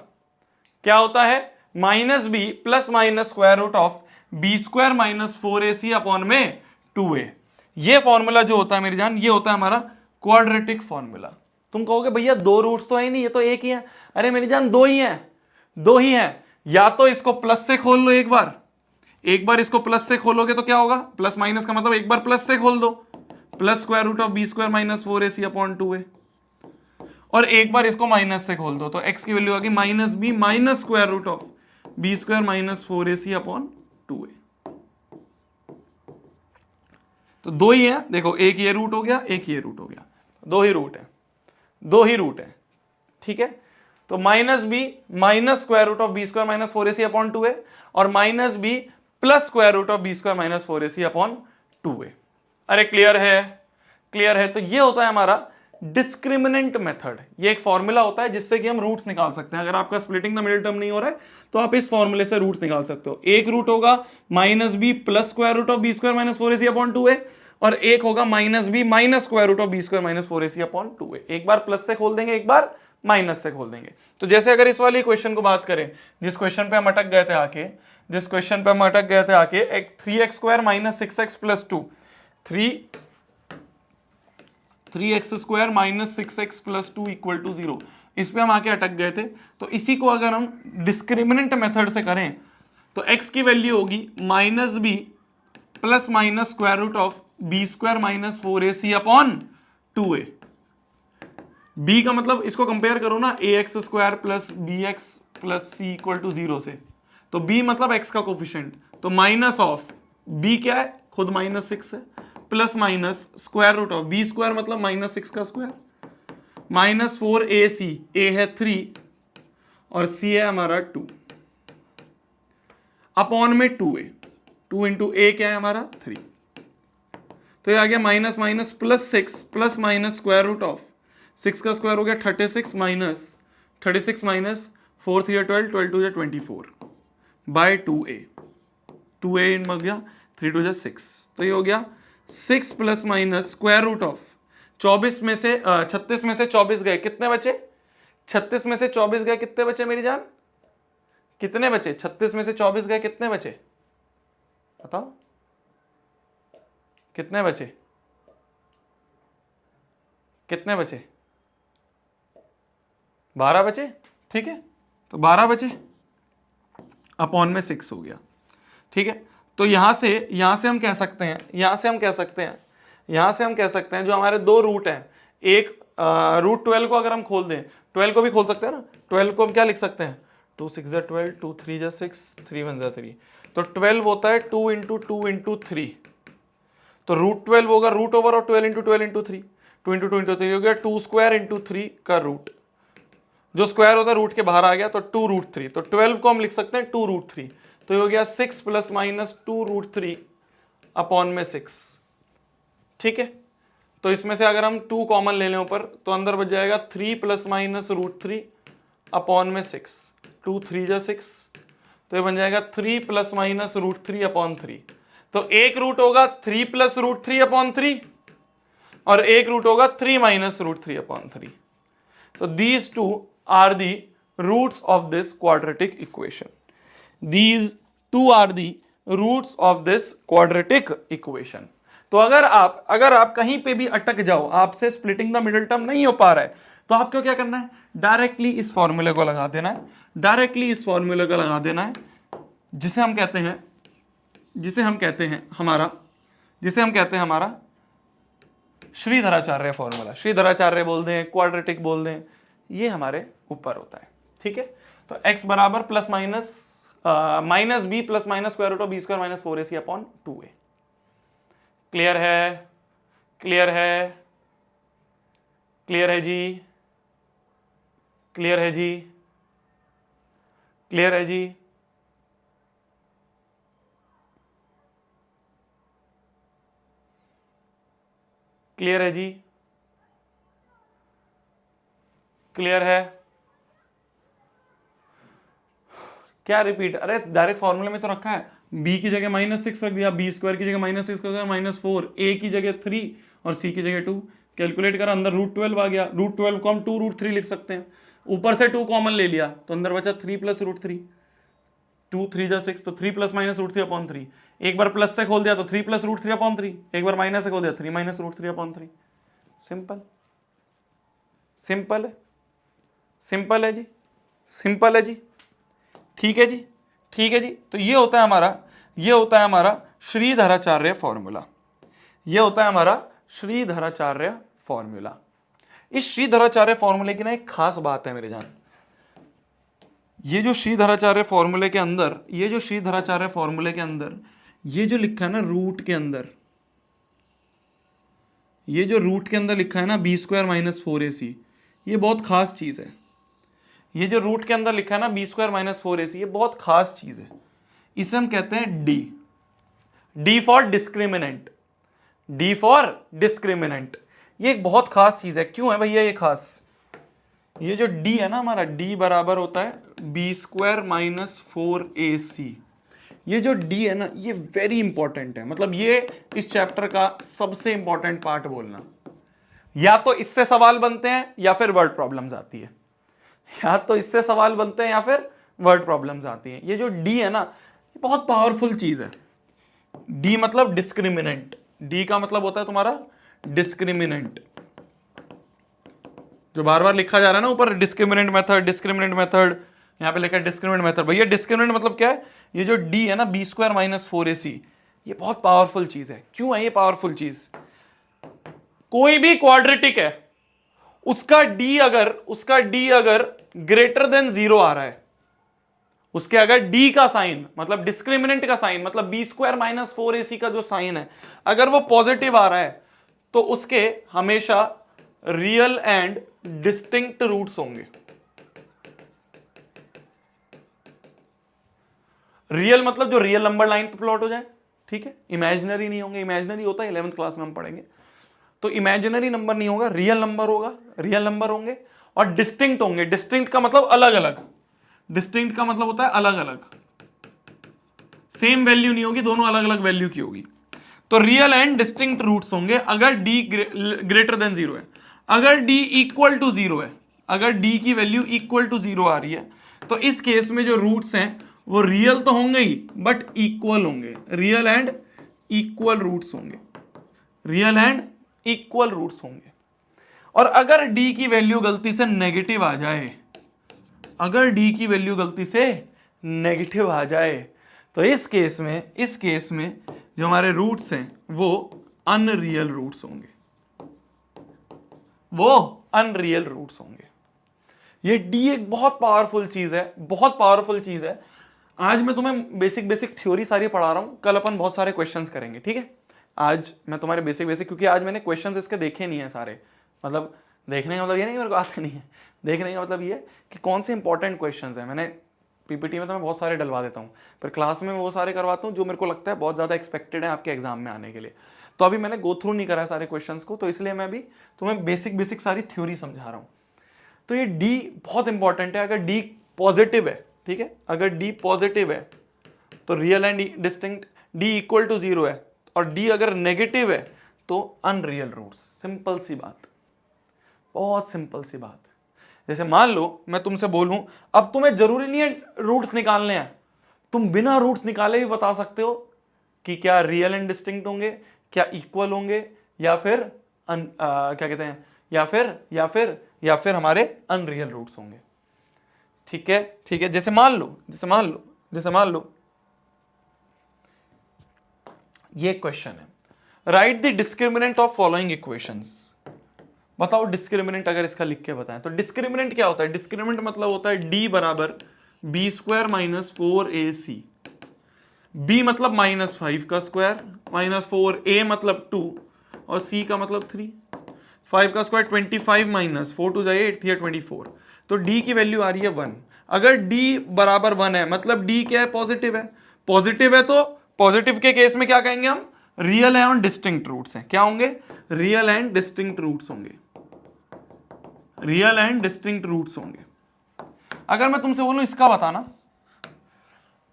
क्या होता है? -b plus minus square root of b² minus 4ac upon में 2a। ये फॉर्मूला जो होता है मेरी जान, ये होता है हमारा क्वाड्रेटिक फॉर्मूला। तुम कहोगे भैया 2 रूट्स तो है ही नहीं, ये तो एक ही है। अरे मेरी जान 2 ही है। या तो इसको प्लस से खोल लो, एक बार इसको प्लस से खोलोगे तो क्या होगा, प्लस माइनस का मतलब एक बार प्लस से खोल दो, plus square root of b² minus 4ac upon 2a, और एक बार इसको माइनस से खोल दो तो x की वैल्यू आ गई -b minus square root of b² minus 4ac upon 2a। तो 2 ही है, देखो एक ये रूट हो गया, एक ये रूट हो गया, 2 ही रूट है। ठीक है, तो -b minus square root of b² minus 4ac upon 2a और -b plus square root of b² minus 4ac upon 2a। अरे क्लियर है। तो ये होता है हमारा डिस्क्रिमिनेंट मेथड। ये एक फॉर्मूला होता है जिससे कि हम रूट्स निकाल सकते हैं। अगर आपका स्प्लिटिंग द मिडिल टर्म नहीं हो रहा है तो आप इस फॉर्मूले से रूट्स निकाल सकते हो। एक रूट होगा -b plus square root of b² minus 4ac upon 2a और एक होगा -b minus square root of b² minus 4ac upon 2a। एक बार प्लस से खोल देंगे, एक बार माइनस से खोल देंगे। तो जैसे अगर इस वाली क्वेश्चन को बात करें, जिस क्वेश्चन पे हम अटक गए थे आके, एक 3x² minus 6x plus 2, 3x² minus 6x plus 2 equal to 0, इस पे हम आके अटक गए थे। तो इसी को अगर हम डिस्क्रिमिनेंट मेथड से करें तो x की वैल्यू होगी -b plus minus square root of b² minus 4ac upon 2a। b का मतलब इसको कंपेयर करो ना ax² plus bx plus c equal to 0 से, तो b मतलब x का कोफिशिएंट, तो माइनस ऑफ b क्या है, खुद -6 है, plus minus square root of b² मतलब -6 का स्क्वायर माइनस 4ac, a है 3 और c है हमारा 2 अपॉन में 2a, 2 इंटू a क्या है हमारा 3। तो ये आ गया minus minus plus 6 plus minus square root of 6 का स्क्वायर हो गया 36 minus 36 minus 4 3 12 12 2 24 bye 2a 2a इन हो गया 3 2 6, तो ये हो गया 6 plus minus square root of 24 में से 36 में से 24 गए, कितने बचे? 36 में से 24 गए, कितने बचे मेरी जान? कितने बचे? 36 में से 24 गए, कितने बचे बताओ? कितने बचे? कितने बचे? 12 बचे, ठीक है, तो 12 बचे अपॉन में 6 हो गया, ठीक है। तो यहां से हम कह सकते हैं, जो हमारे दो रूट हैं, एक रूट 12 को अगर हम खोल दें, 12 को भी खोल सकते हैं ना, 12 को हम क्या लिख सकते हैं? 2 6 जा 12, 2 3 जा 6, 3 1 जा 3, तो 12 होता है 2 इंटू 2 इंटू 3, तो रूट 12 होगा रूट ओवर और 12 इंटू 12 इंटू 3, 2 इंटू 2 इंटू 3 हो गया 2 स्क्वायर इंटू 3 का रूट, जो स्क्वायर होता है रूट के बाहर आ गया, तो 2 रूट 3, तो 12 को हम लिख सकते हैं 2 रूट 3, तो ये हो गया 6 प्लस माइनस 2 रूट 3 अपॉन में 6, ठीक है। तो इसमें से अगर हम 2 कॉमन ले लें ऊपर, तो अंदर बच जाएगा 3 प्लस माइनस रूट 3 अपॉन में 6, 2 3 जा 6, तो ये बन जाएगा 3 प्लस माइनस रूट 3 अपॉन 3, तो एक रूट होगा 3 प्लस रूट 3 अपॉन 3 और एक रूट होगा 3 माइनस रूट 3 अपॉन 3, तो these two are the roots of this quadratic equation. These two are the roots of this quadratic equation. तो अगर आप कहीं पे भी अटक जाओ, आपसे स्प्लिटिंग द मिडिल टर्म नहीं हो पा रहा है, तो आपको क्या करना है? डायरेक्टली इस फॉर्मूले को लगा देना है, जिसे हम कहते हैं हमारा श्रीधराचार्य फॉर्मूला, श्रीधराचार्य बोल दें, क्वाड्रेटिक बोल दें, ये हमारे ऊपर होता है, ठीक है। तो x बराबर plus minus minus b plus minus square root of b square minus 4ac upon 2a। Clear है? क्लियर है? क्लियर है जी? क्लियर है जी? क्लियर है जी? क्लियर है जी? क्लियर है? क्या रिपीट? अरे डायरेक्ट फॉर्मूले में तो रखा है, b की जगह -6 रख दिया, बी स्क्वायर की जगह -6 रख दिया -4, a की जगह 3 और c की जगह 2, कैलकुलेट करा, अंदर रूट 12 आ गया, रूट 12 को हम 2 रूट 3 लिख सकते हैं, ऊपर से 2 कॉमन ले लिया, तो अंदर बचा 3 प्लस रूट 3, 2 3 जा 6, तो 3 प्लस माइनस रूट 3 अपॉन 3, एक बार प्लस से खोल दिया तो 3 प्लस रूट 3 अपॉन 3, एक बार माइनस से खोल दिया 3 minus root 3 upon 3। Simple, simple है, सिंपल है जी, सिंपल है जी, ठीक है जी, ठीक है जी। तो ये होता है हमारा श्रीधराचार्य फॉर्मूला, ये होता है हमारा श्रीधराचार्य फॉर्मूला। इस श्रीधराचार्य फॉर्मूले की ना एक खास बात है मेरे जान, ये जो श्रीधराचार्य फॉर्मूले के अंदर, ये जो लिखा है ना रूट के अंदर, ये जो रूट के अंदर लिखा है ना बी स्क्वायर माइनस 4ac, ये बहुत खास चीज है। ये जो रूट के अंदर लिखा है ना बी स्क्वायर माइनस 4ac, ये बहुत खास चीज है। इसे हम कहते हैं D for discriminant, D for discriminant. ये एक बहुत खास चीज है। क्यों है भैया ये खास? ये जो डी है ना हमारा, डी बराबर होता है बी स्क्वायर माइनस 4ac। ये जो डी है ना, ये वेरी इंपॉर्टेंट है, मतलब ये इस चैप्टर का सबसे इंपॉर्टेंट पार्ट बोलना। या तो इससे सवाल बनते हैं या फिर वर्ड प्रॉब्लम्स आती है, या तो इससे सवाल बनते हैं या फिर वर्ड प्रॉब्लम्स आती हैं। ये जो डी है ना, ये बहुत पावरफुल चीज है। डी मतलब डिस्क्रिमिनेंट, डी का मतलब होता है तुम्हारा डिस्क्रिमिनेंट, जो बार बार लिखा जा रहा है ना ऊपर, डिस्क्रिमिनेंट मेथड, डिस्क्रिमिनेंट मेथड, यहां पे लिखा है डिस्क्रिमिनेंट मेथड। भैया डिस्क्रिमिनेंट मतलब क्या है? ये जो डी है ना बी स्क्वायर माइनस 4ac, ये बहुत पावरफुल चीज है। क्यों है ये पावरफुल चीज? कोई भी क्वाड्रेटिक है, उसका डी अगर ग्रेटर देन 0 आ रहा है, उसके अगर डी का साइन मतलब डिस्क्रिमिनेंट का साइन मतलब बी स्क्वायर माइनस 4ac का जो साइन है, अगर वो पॉजिटिव आ रहा है, तो उसके हमेशा रियल एंड डिस्टिंक्ट रूट्स होंगे। रियल मतलब जो रियल नंबर लाइन पे प्लॉट हो जाए, ठीक है, इमेजिनरी नहीं होंगे, इमेजिनरी होता है 11th क्लास में हम पढ़ेंगे, तो इमेजिनरी नंबर नहीं होगा, रियल नंबर होगा, रियल नंबर होंगे और डिस्टिंक्ट होंगे। डिस्टिंक्ट का मतलब अलग अलग, डिस्टिंक्ट का मतलब होता है अलग अलग, सेम वैल्यू नहीं होगी, दोनों अलग अलग वैल्यू की होगी। तो रियल एंड डिस्टिंक्ट रूट्स होंगे अगर डी ग्रेटर देन 0 है। अगर डी इक्वल टू 0 है, अगर डी की वैल्यू इक्वल टू 0 आ रही है, तो इस केस में जो रूट्स हैं वो रियल तो होंगे ही बट इक्वल होंगे, रियल एंड इक्वल रूट्स होंगे, रियल एंड इक्वल रूट्स होंगे। और अगर डी की वैल्यू गलती से नेगेटिव आ जाए, अगर डी की वैल्यू गलती से नेगेटिव आ जाए, तो इस केस में जो हमारे रूट्स हैं वो अनरियल रूट्स होंगे, वो अनरियल रूट्स होंगे। ये डी एक बहुत पावरफुल चीज है, बहुत पावरफुल चीज है। आज मैं तुम्हें बेसिक बेसिक थ्योरी सारी पढ़ा रहा हूं, कल अपन बहुत सारे क्वेश्चंस करेंगे, ठीक है। आज मैं तुम्हारे बेसिक बेसिक, क्योंकि आज मैंने क्वेश्चंस इसके देखे नहीं है सारे, मतलब देखने का मतलब ये नहीं मेरे को आते नहीं है, देखने का मतलब ये कि कौन से इंपॉर्टेंट क्वेश्चंस हैं। मैंने पीपीटी में तो मैं बहुत सारे डलवा देता हूँ, पर क्लास में वो सारे करवाता हूँ जो मेरे को लगता है बहुत ज़्यादा एक्सपेक्टेड है आपके एग्जाम में आने के लिए। तो अभी मैंने गो थ्रू नहीं करा है सारे क्वेश्चंस को, तो इसलिए मैं भी तुम्हें बेसिक बेसिक सारी थ्योरी समझा रहा हूँ। तो ये डी बहुत इंपॉर्टेंट है। अगर डी पॉजिटिव है, ठीक है, अगर डी पॉजिटिव है तो real and distinct, D equal to 0 है, और डी अगर नेगेटिव है तो अनरियल रूट्स। सिंपल सी बात, बहुत सिंपल सी बात। जैसे मान लो मैं तुमसे बोलूं, अब तुम्हें जरूरी नहीं है रूट्स निकालने हैं, तुम बिना रूट्स निकाले भी बता सकते हो कि क्या रियल एंड डिस्टिंक्ट होंगे, क्या इक्वल होंगे, या फिर क्या कहते हैं, या फिर हमारे अनरियल रूट्स होंगे। ठीक है, ठीक है। जैसे मान लो ये क्वेश्चन है, right the discriminant of following equations. बताओ डिस्क्रिमिनेंट अगर इसका लिख के बताएं तो डिस्क्रिमिनेंट क्या होता है। डिस्क्रिमिनेंट मतलब होता है डी बराबर B square minus 4ac, B मतलब -5 का स्क्वायर माइनस 4, a मतलब 2 और c का मतलब 3। 5 का स्क्वायर 25 माइनस 4 टू जाए 8 24, तो d की वैल्यू आ रही है 1। अगर d बराबर 1 है मतलब d क्या है, पॉजिटिव है। पॉजिटिव है तो पॉजिटिव के केस में क्या कहेंगे हम, रियल एंड डिस्टिंक्ट रूट्स हैं। क्या होंगे, रियल एंड डिस्टिंक्ट रूट्स होंगे, रियल एंड डिस्टिंक्ट रूट्स होंगे। अगर मैं तुमसे बोलूं इसका बताना,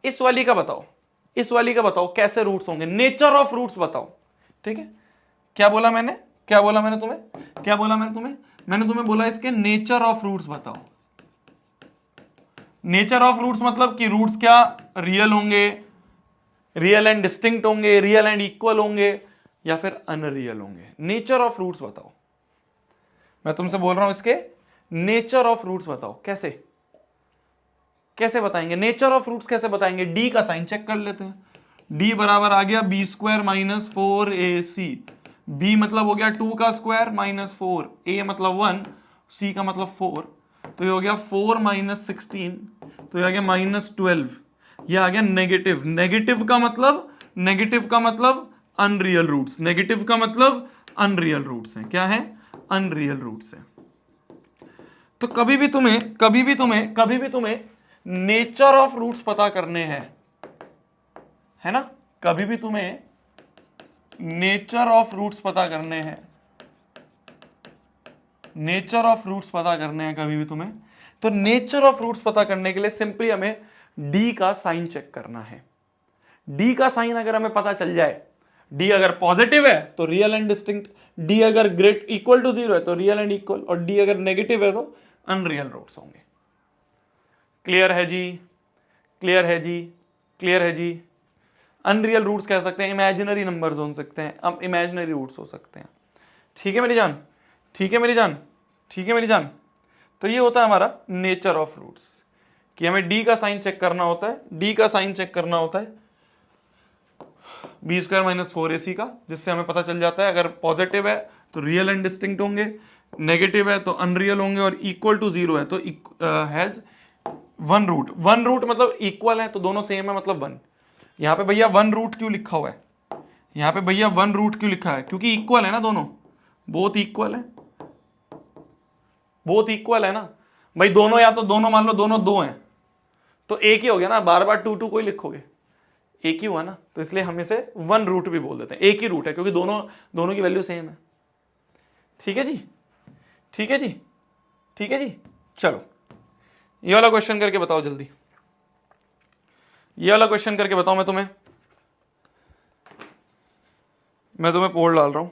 इस वाली का बताओ, इस वाली का बताओ कैसे रूट्स होंगे, नेचर ऑफ रूट्स बताओ। ठीक है, क्या बोला मैंने तुम्हें बोला इसके नेचर ऑफ रूट्स बताओ। नेचर ऑफ रूट्स मतलब कि रूट्स क्या रियल होंगे, रियल एंड डिस्टिंक्ट होंगे, रियल एंड इक्वल होंगे, या फिर अनरियल होंगे। नेचर ऑफ रूट्स बताओ। मैं तुमसे बोल रहा हूं इसके नेचर ऑफ रूट्स बताओ। कैसे बताएंगे नेचर ऑफ रूट्स, कैसे बताएंगे। डी का साइन चेक कर लेते हैं। डी बराबर आ गया B square minus 4ac, B मतलब हो गया 2 का स्क्वायर माइनस 4, ए मतलब 1, सी का मतलब 4, तो ये हो गया 4 माइनस 16, तो ये आ गया -12। ये आ गया नेगेटिव। नेगेटिव का मतलब अनरियल रूट्स, नेगेटिव का मतलब अनरियल रूट्स हैं। क्या है, अनरियल रूट्स हैं। तो कभी भी तुम्हें नेचर ऑफ रूट्स पता करने हैं, है ना, कभी भी तुम्हें नेचर ऑफ रूट्स पता करने हैं, नेचर ऑफ रूट्स पता करने हैं कभी भी तुम्हें, तो नेचर ऑफ रूट्स पता करने के लिए सिंपली हमें डी का साइन चेक करना है। डी का साइन अगर हमें पता चल जाए, डी अगर पॉजिटिव है तो रियल एंड डिस्टिंक्ट, डी अगर ग्रेट इक्वल टू 0 है तो रियल एंड इक्वल, और डी अगर नेगेटिव है तो अनरियल रूट्स होंगे। क्लियर है जी, क्लियर है जी, क्लियर है जी। अनरियल रूट्स कह सकते हैं, इमेजिनरी नंबर्स हो सकते हैं, अब इमेजिनरी रूट्स हो सकते हैं। ठीक है मेरी जान, ठीक है मेरी जान, ठीक है मेरी जान। तो ये होता है हमारा नेचर ऑफ रूट्स, कि हमें डी का साइन चेक करना होता है। डी का साइन चेक करना होता है बी स्क्वायर माइनस 4ac का, जिससे हमें पता चल जाता है अगर पॉजिटिव है तो रियल एंड डिस्टिंक्ट होंगे, नेगेटिव है तो अनरियल होंगे, और इक्वल टू 0 है तो हैज 1 रूट। 1 रूट मतलब इक्वल है तो दोनों सेम है, मतलब 1। यहां पे भैया 1 रूट क्यों लिखा हुआ है, यहां पे भैया 1 रूट क्यों लिखा है, क्योंकि इक्वल है ना दोनों, बोथ इक्वल है, बोथ इक्वल है ना भाई। दोनों या तो दोनों मान लो दोनों 2 हैं तो एक ही हो गया ना, बार बार 2 2 कोई लिखोगे, एक ही हुआ ना, तो इसलिए हम इसे वन रूट भी बोल देते हैं, एक ही रूट है क्योंकि दोनों की वैल्यू सेम है। ठीक है जी, ठीक है जी, ठीक है जी। चलो ये वाला क्वेश्चन करके बताओ जल्दी, ये वाला क्वेश्चन करके बताओ। मैं तुम्हें पोल डाल रहा हूं।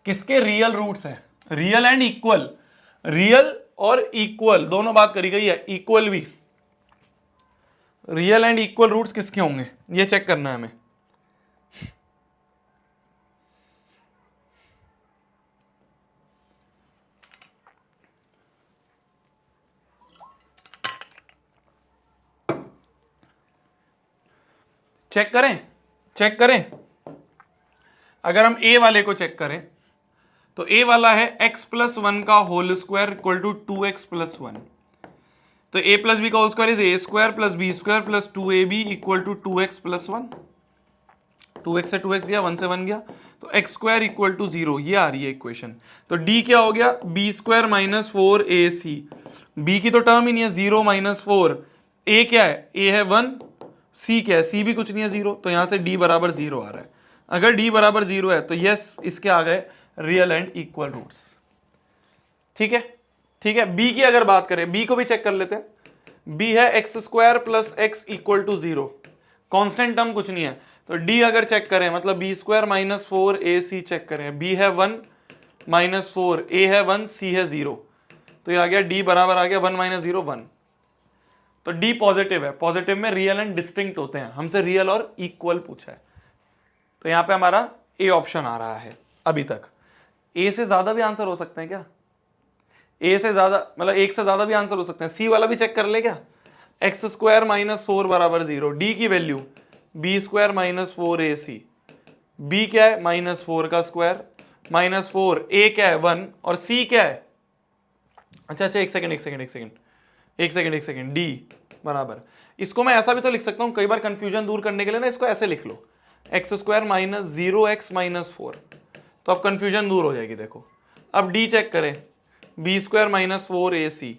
किसके रियल रूट्स हैं? रियल एंड इक्वल, रियल और इक्वल दोनों बात करी गई है, इक्वल भी। रियल एंड इक्वल रूट्स किसके होंगे ये चेक करना है हमें। चेक करें, चेक करें। अगर हम ए वाले को चेक करें तो ए वाला है x प्लस वन का whole square equal to 2x plus one. तो a प्लस बी का whole square is a square plus b square plus 2ab equal to 2x plus one. 2x से 2x गया, 1 से 1 गया, तो x स्क्वायर इक्वल टू 0, ये आ रही है इक्वेशन। तो d क्या हो गया? B square minus 4ac। b की तो टर्म ही नहीं है, 0 माइनस 4। a क्या है? a है 1, c क्या है? c भी कुछ नहीं है, 0। तो यहां से d बराबर 0 आ रहा है। अगर d बराबर 0 है तो यस, इसके आ गए रियल एंड इक्वल रूट्स। ठीक है, ठीक है। b की अगर बात करें, b को भी चेक कर लेते हैं। b है x square plus x equal to 0, constant term कुछ नहीं है। तो d अगर चेक करें मतलब b square minus 4ac check करें, b है 1 माइनस 4, a है 1, c है 0, तो ये आ गया d बराबर आ गया 1 माइनस 0 1। तो d पॉजिटिव है, पॉजिटिव में रियल एंड डिस्टिंक्ट होते हैं, हमसे रियल और इक्वल पूछा है, तो यहां पे हमारा ए ऑप्शन आ रहा है। अभी तक ए से ज्यादा भी आंसर हो सकते हैं क्या? ए से ज्यादा मतलब एक से ज्यादा भी आंसर हो सकते हैं। सी वाला भी चेक कर ले क्या? एक्स स्क्वायर माइनस 4 बराबर 0, डी की value b square minus 4ac, B क्या है? माइनस 4 का स्क्वायर माइनस 4, ए क्या है? 1, और सी क्या है? अच्छा, एक सेकंड, डी बराबर, इसको मैं ऐसा भी तो लिख सकता हूं, कई बार कंफ्यूजन दूर करने के लिए ना इसको ऐसे लिख लो, x square minus 0x minus 4, तो अब कंफ्यूजन दूर हो जाएगी। देखो अब डी चेक करें, B square minus 4ac,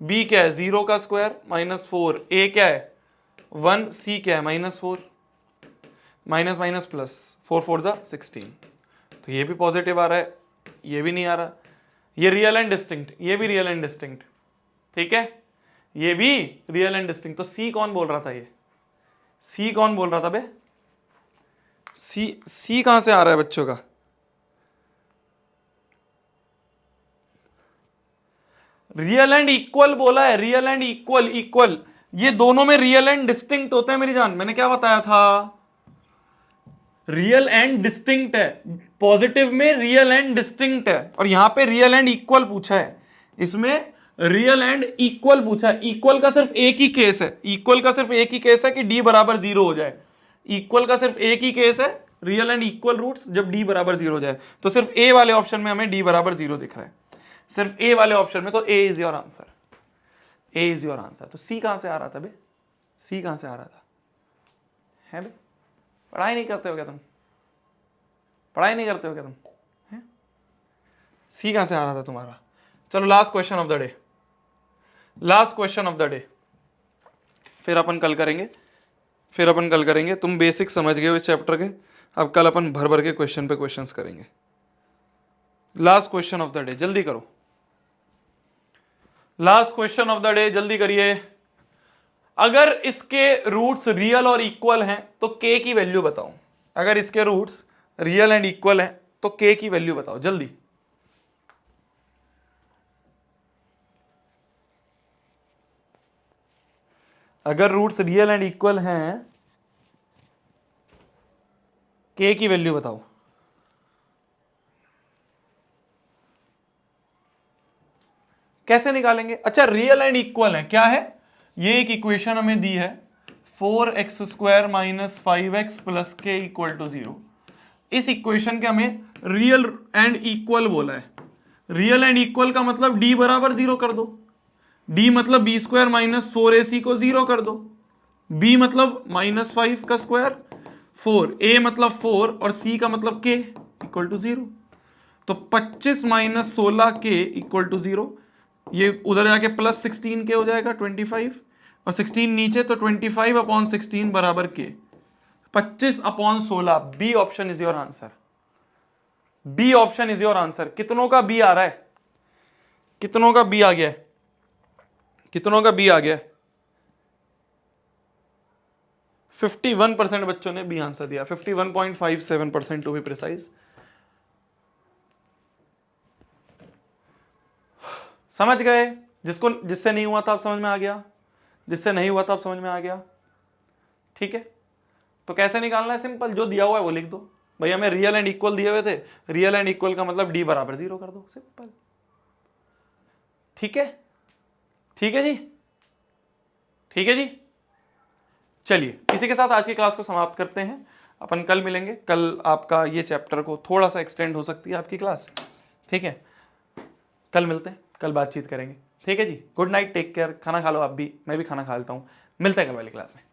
B क्या है? 0 का स्क्वायर माइनस 4, ए क्या है? 1, सी क्या है? माइनस 4, माइनस माइनस प्लस, 4 4 जा 16, तो ये भी पॉजिटिव आ रहा है, ये भी नहीं आ रहा, ये रियल एंड डिस्टिंक्ट, ये भी रियल एंड डिस्टिंक्ट। ठीक है, ये भी रियल एंड डिस्टिंक्ट। तो सी कौन बोल रहा था? ये सी कौन बोल रहा था बे? सी कहां से आ रहा है बच्चों का? रियल एंड इक्वल बोला है, रियल एंड इक्वल, इक्वल ये दोनों में रियल एंड डिस्टिंक्ट होते हैं मेरी जान। मैंने क्या बताया था? रियल एंड डिस्टिंक्ट है, पॉजिटिव में रियल एंड डिस्टिंक्ट है, और यहां पे रियल एंड इक्वल पूछा है, इसमें रियल एंड इक्वल पूछा है। इक्वल का सिर्फ एक ही केस है, इक्वल का सिर्फ एक ही केस है कि डी बराबर 0 हो जाए। इक्वल का सिर्फ एक ही केस है, रियल एंड इक्वल रूट्स, जब डी बराबर 0 हो जाए। तो सिर्फ ए वाले ऑप्शन में हमें डी बराबर 0 दिख रहा है, सिर्फ ए वाले ऑप्शन में, तो A is your answer, A is your answer. तो सी कहां से आ रहा था बे? सी कहां से आ रहा था? है बे? पढ़ाई नहीं करते हो क्या तुम? पढ़ाई नहीं करते हो क्या तुम? है? सी कहां से आ रहा था तुम्हारा? चलो last question of the day, last question of the day, फिर अपन कल करेंगे। तुम बेसिक समझ गए हो इस चैप्टर के, अब कल अपन भर भर के क्वेश्चन पे क्वेश्चंस करेंगे। Last question of the day, जल्दी करो, last question of the day, जल्दी करिए। अगर इसके रूट्स रियल और इक्वल हैं तो k की वैल्यू बताओ। अगर इसके रूट्स रियल एंड इक्वल हैं तो k की वैल्यू बताओ जल्दी। अगर रूट्स रियल एंड इक्वल हैं, k की वैल्यू बताओ। कैसे निकालेंगे? अच्छा, रियल एंड इक्वल है, क्या है? ये एक इक्वेशन हमें दी है, 4x² माइनस 5x प्लस के इक्वल टू 0। इस इक्वेशन के हमें रियल एंड इक्वल बोला है। रियल एंड इक्वल का मतलब d बराबर 0 कर दो, d मतलब b² माइनस 4ac को 0 कर दो, b मतलब -5 का स्क्वायर 4, a मतलब 4 और c का मतलब k इक्वल टू 0। तो 25 माइनस 16 के इक्वल टू 0, ये उधर जाके प्लस 16 के हो जाएगा 25 और 16 नीचे, तो 25 अपॉन 16 बराबर के 25 upon 16। B option is your answer, B option is your answer. कितनों का बी आ रहा है, कितनों का बी आ गया है, कितनों का बी आ गया है? 51% बच्चों ने बी आंसर दिया, 51.57% टू बी प्रिसाइज। समझ गए? जिससे नहीं हुआ था अब समझ में आ गया, जिससे नहीं हुआ था अब समझ में आ गया। ठीक है, तो कैसे निकालना है? सिंपल, जो दिया हुआ है वो लिख दो। भाई हमें रियल एंड इक्वल दिए हुए थे, रियल एंड इक्वल का मतलब d बराबर 0 कर दो, सिंपल। ठीक है, ठीक है जी, ठीक है जी। चलिए इसी के साथ आज की क्लास को समाप्त करते हैं। अपन कल मिलेंगे। कल आपका ये चैप्टर को थोड़ा सा एक्सटेंड हो सकती है आपकी क्लास। ठीक है, कल मिलते हैं, कल बातचीत करेंगे। ठीक है जी, गुड नाइट, टेक केयर। खाना खा लो आप भी, मैं भी खाना खा लेता हूँ। मिलते हैं कल वाली क्लास में।